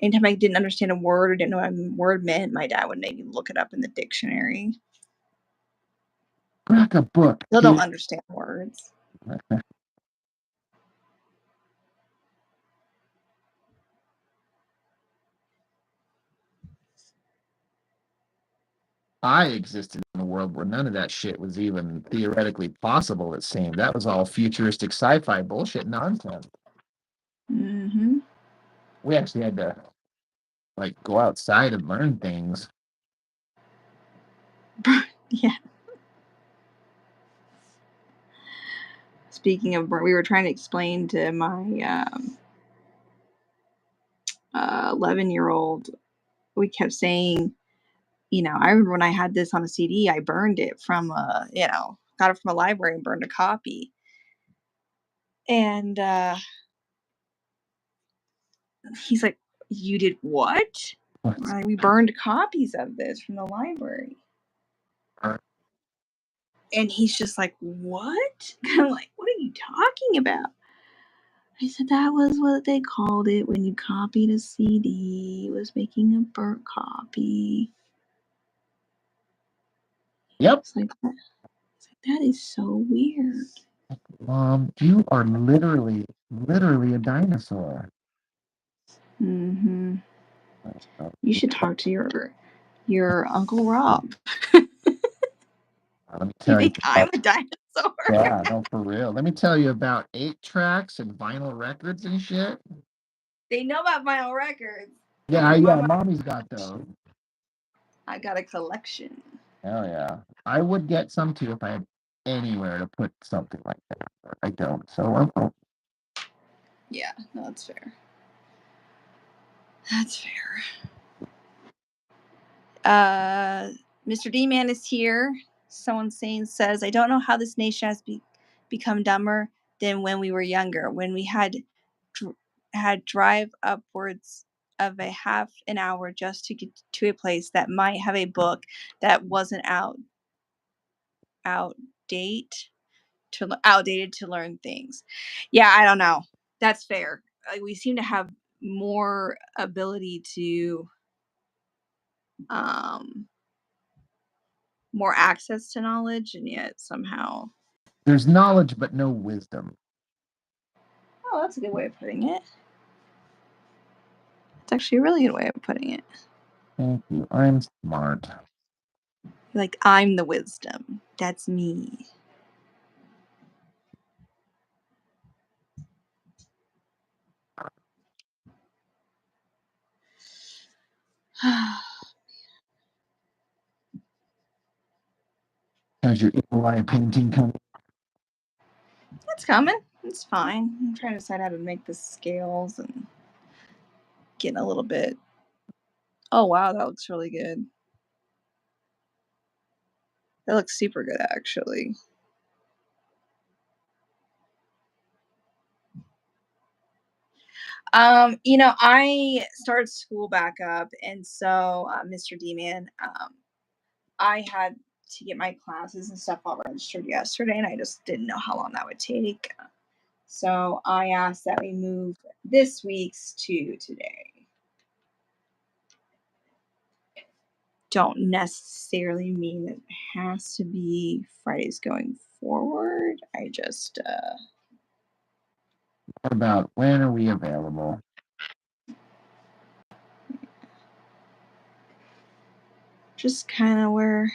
Speaker 2: Anytime I didn't understand a word or didn't know what a word meant, my dad would make me look it up in the dictionary.
Speaker 1: Crack a book.
Speaker 2: Still don't understand words.
Speaker 1: I existed in a world where none of that shit was even theoretically possible, it seemed. That was all futuristic sci-fi bullshit nonsense.
Speaker 2: Mm-hmm.
Speaker 1: We actually had to like go outside and learn things.
Speaker 2: Yeah. Speaking of, we were trying to explain to my 11-year-old, we kept saying, you know, I remember when I had this on a CD, I burned it from got it from a library and burned a copy. And he's like, you did what? Right, we burned copies of this from the library. And he's just like, what? I'm like, what are you talking about? I said, that was what they called it when you copied a CD. It was making a burnt copy.
Speaker 1: Yep.
Speaker 2: It's like, that is so weird.
Speaker 1: You are literally a dinosaur.
Speaker 2: Mm-hmm. You should talk to your Uncle Rob.
Speaker 1: Let me
Speaker 2: You
Speaker 1: tell you.
Speaker 2: think I'm a dinosaur?
Speaker 1: Yeah, no, for real. Let me tell you about 8 tracks and vinyl records and shit.
Speaker 2: They know about vinyl records.
Speaker 1: Yeah, yeah, mommy's got those.
Speaker 2: I got a collection.
Speaker 1: Hell yeah. I would get some too if I had anywhere to put something like that. But I don't. So
Speaker 2: Yeah, no, that's fair. That's fair. Mr. D-Man is here. Someone says, I don't know how this nation has become dumber than when we were younger, when we had drive upwards of a half an hour just to get to a place that might have a book that wasn't outdated to learn things. Yeah, I don't know. That's fair. We seem to have more ability to um more access to knowledge, and yet somehow,
Speaker 1: there's knowledge but no wisdom.
Speaker 2: oh, that's a good way of putting it. It's actually a really good way of putting it.
Speaker 1: Thank you. I'm smart.
Speaker 2: Like, I'm the wisdom. That's me.
Speaker 1: How's your evil eye painting coming?
Speaker 2: It's coming. It's fine. I'm trying to decide how to make the scales and getting a little bit. Oh wow, that looks really good. That looks super good, actually. I started school back up, and so Mr. D-Man, I had to get my classes and stuff all registered yesterday, and I just didn't know how long that would take. So I asked that we move this week's to today. Don't necessarily mean it has to be Fridays going forward. I just
Speaker 1: What about when are we available?
Speaker 2: kind of where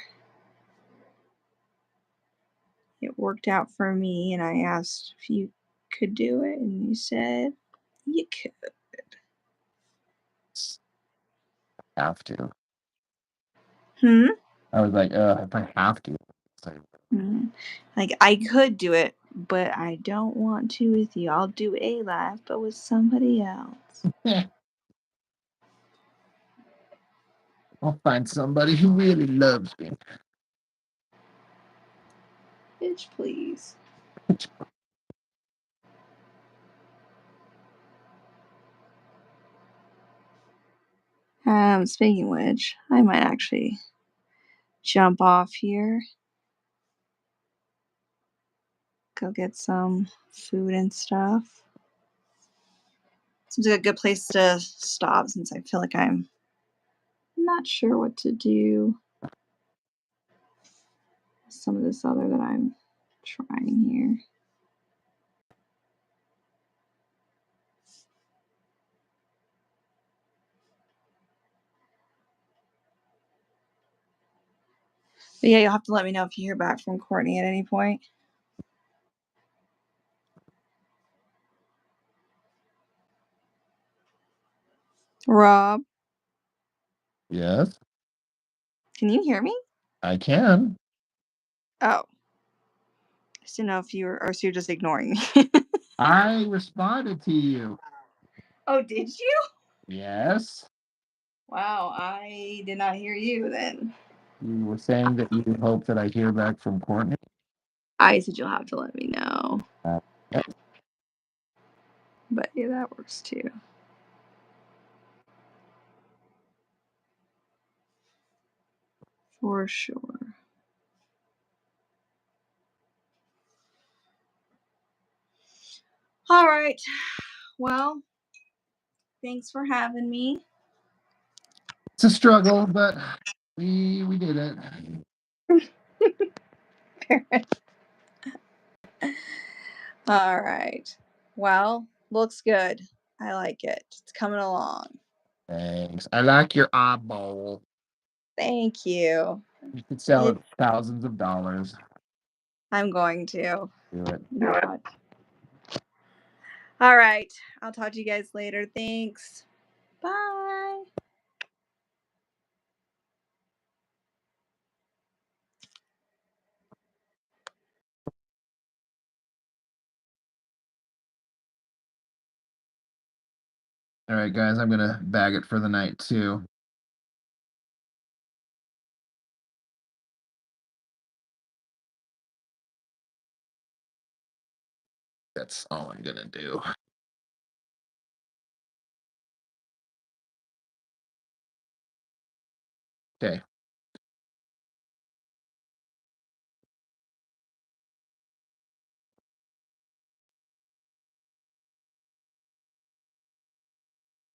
Speaker 2: it worked out for me, and I asked if you could do it, and you said you could.
Speaker 1: Have to.
Speaker 2: Hmm?
Speaker 1: I was like, if I have to. So,
Speaker 2: Like, I could do it, but I don't want to with you. I'll do a live, but with somebody else.
Speaker 1: I'll find somebody who really loves me.
Speaker 2: Bitch, please. Speaking of which, I might actually jump off here, go get some food and stuff. Seems like a good place to stop since I feel like I'm not sure what to do. Some of this other that I'm trying here. But yeah, you'll have to let me know if you hear back from Courtney at any point. Rob,
Speaker 1: Yes,
Speaker 2: can you hear me?
Speaker 1: I can.
Speaker 2: Oh, I just didn't know if you were, or so you're just ignoring me.
Speaker 1: I responded to you.
Speaker 2: Oh, did you?
Speaker 1: Yes.
Speaker 2: Wow, I did not hear you then.
Speaker 1: You were saying that you hope that I hear back from Courtney.
Speaker 2: I said you'll have to let me know.
Speaker 1: Yes.
Speaker 2: But yeah, that works too. For sure. All right. Well, thanks for having me.
Speaker 1: It's a struggle, but we did it.
Speaker 2: All right. Well, looks good. I like it. It's coming along.
Speaker 1: Thanks. I like your eyeball.
Speaker 2: Thank you.
Speaker 1: You could sell it
Speaker 2: It's,
Speaker 1: thousands of dollars.
Speaker 2: I'm going to.
Speaker 1: Do it.
Speaker 2: Not. All right. I'll talk to you guys later. Thanks. Bye.
Speaker 1: All right, guys, I'm gonna bag it for the night too. That's all I'm gonna do. Okay.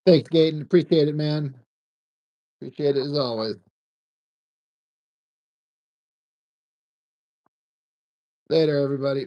Speaker 1: Thanks, Gaten. Appreciate it, man. Appreciate it as always. Later, everybody.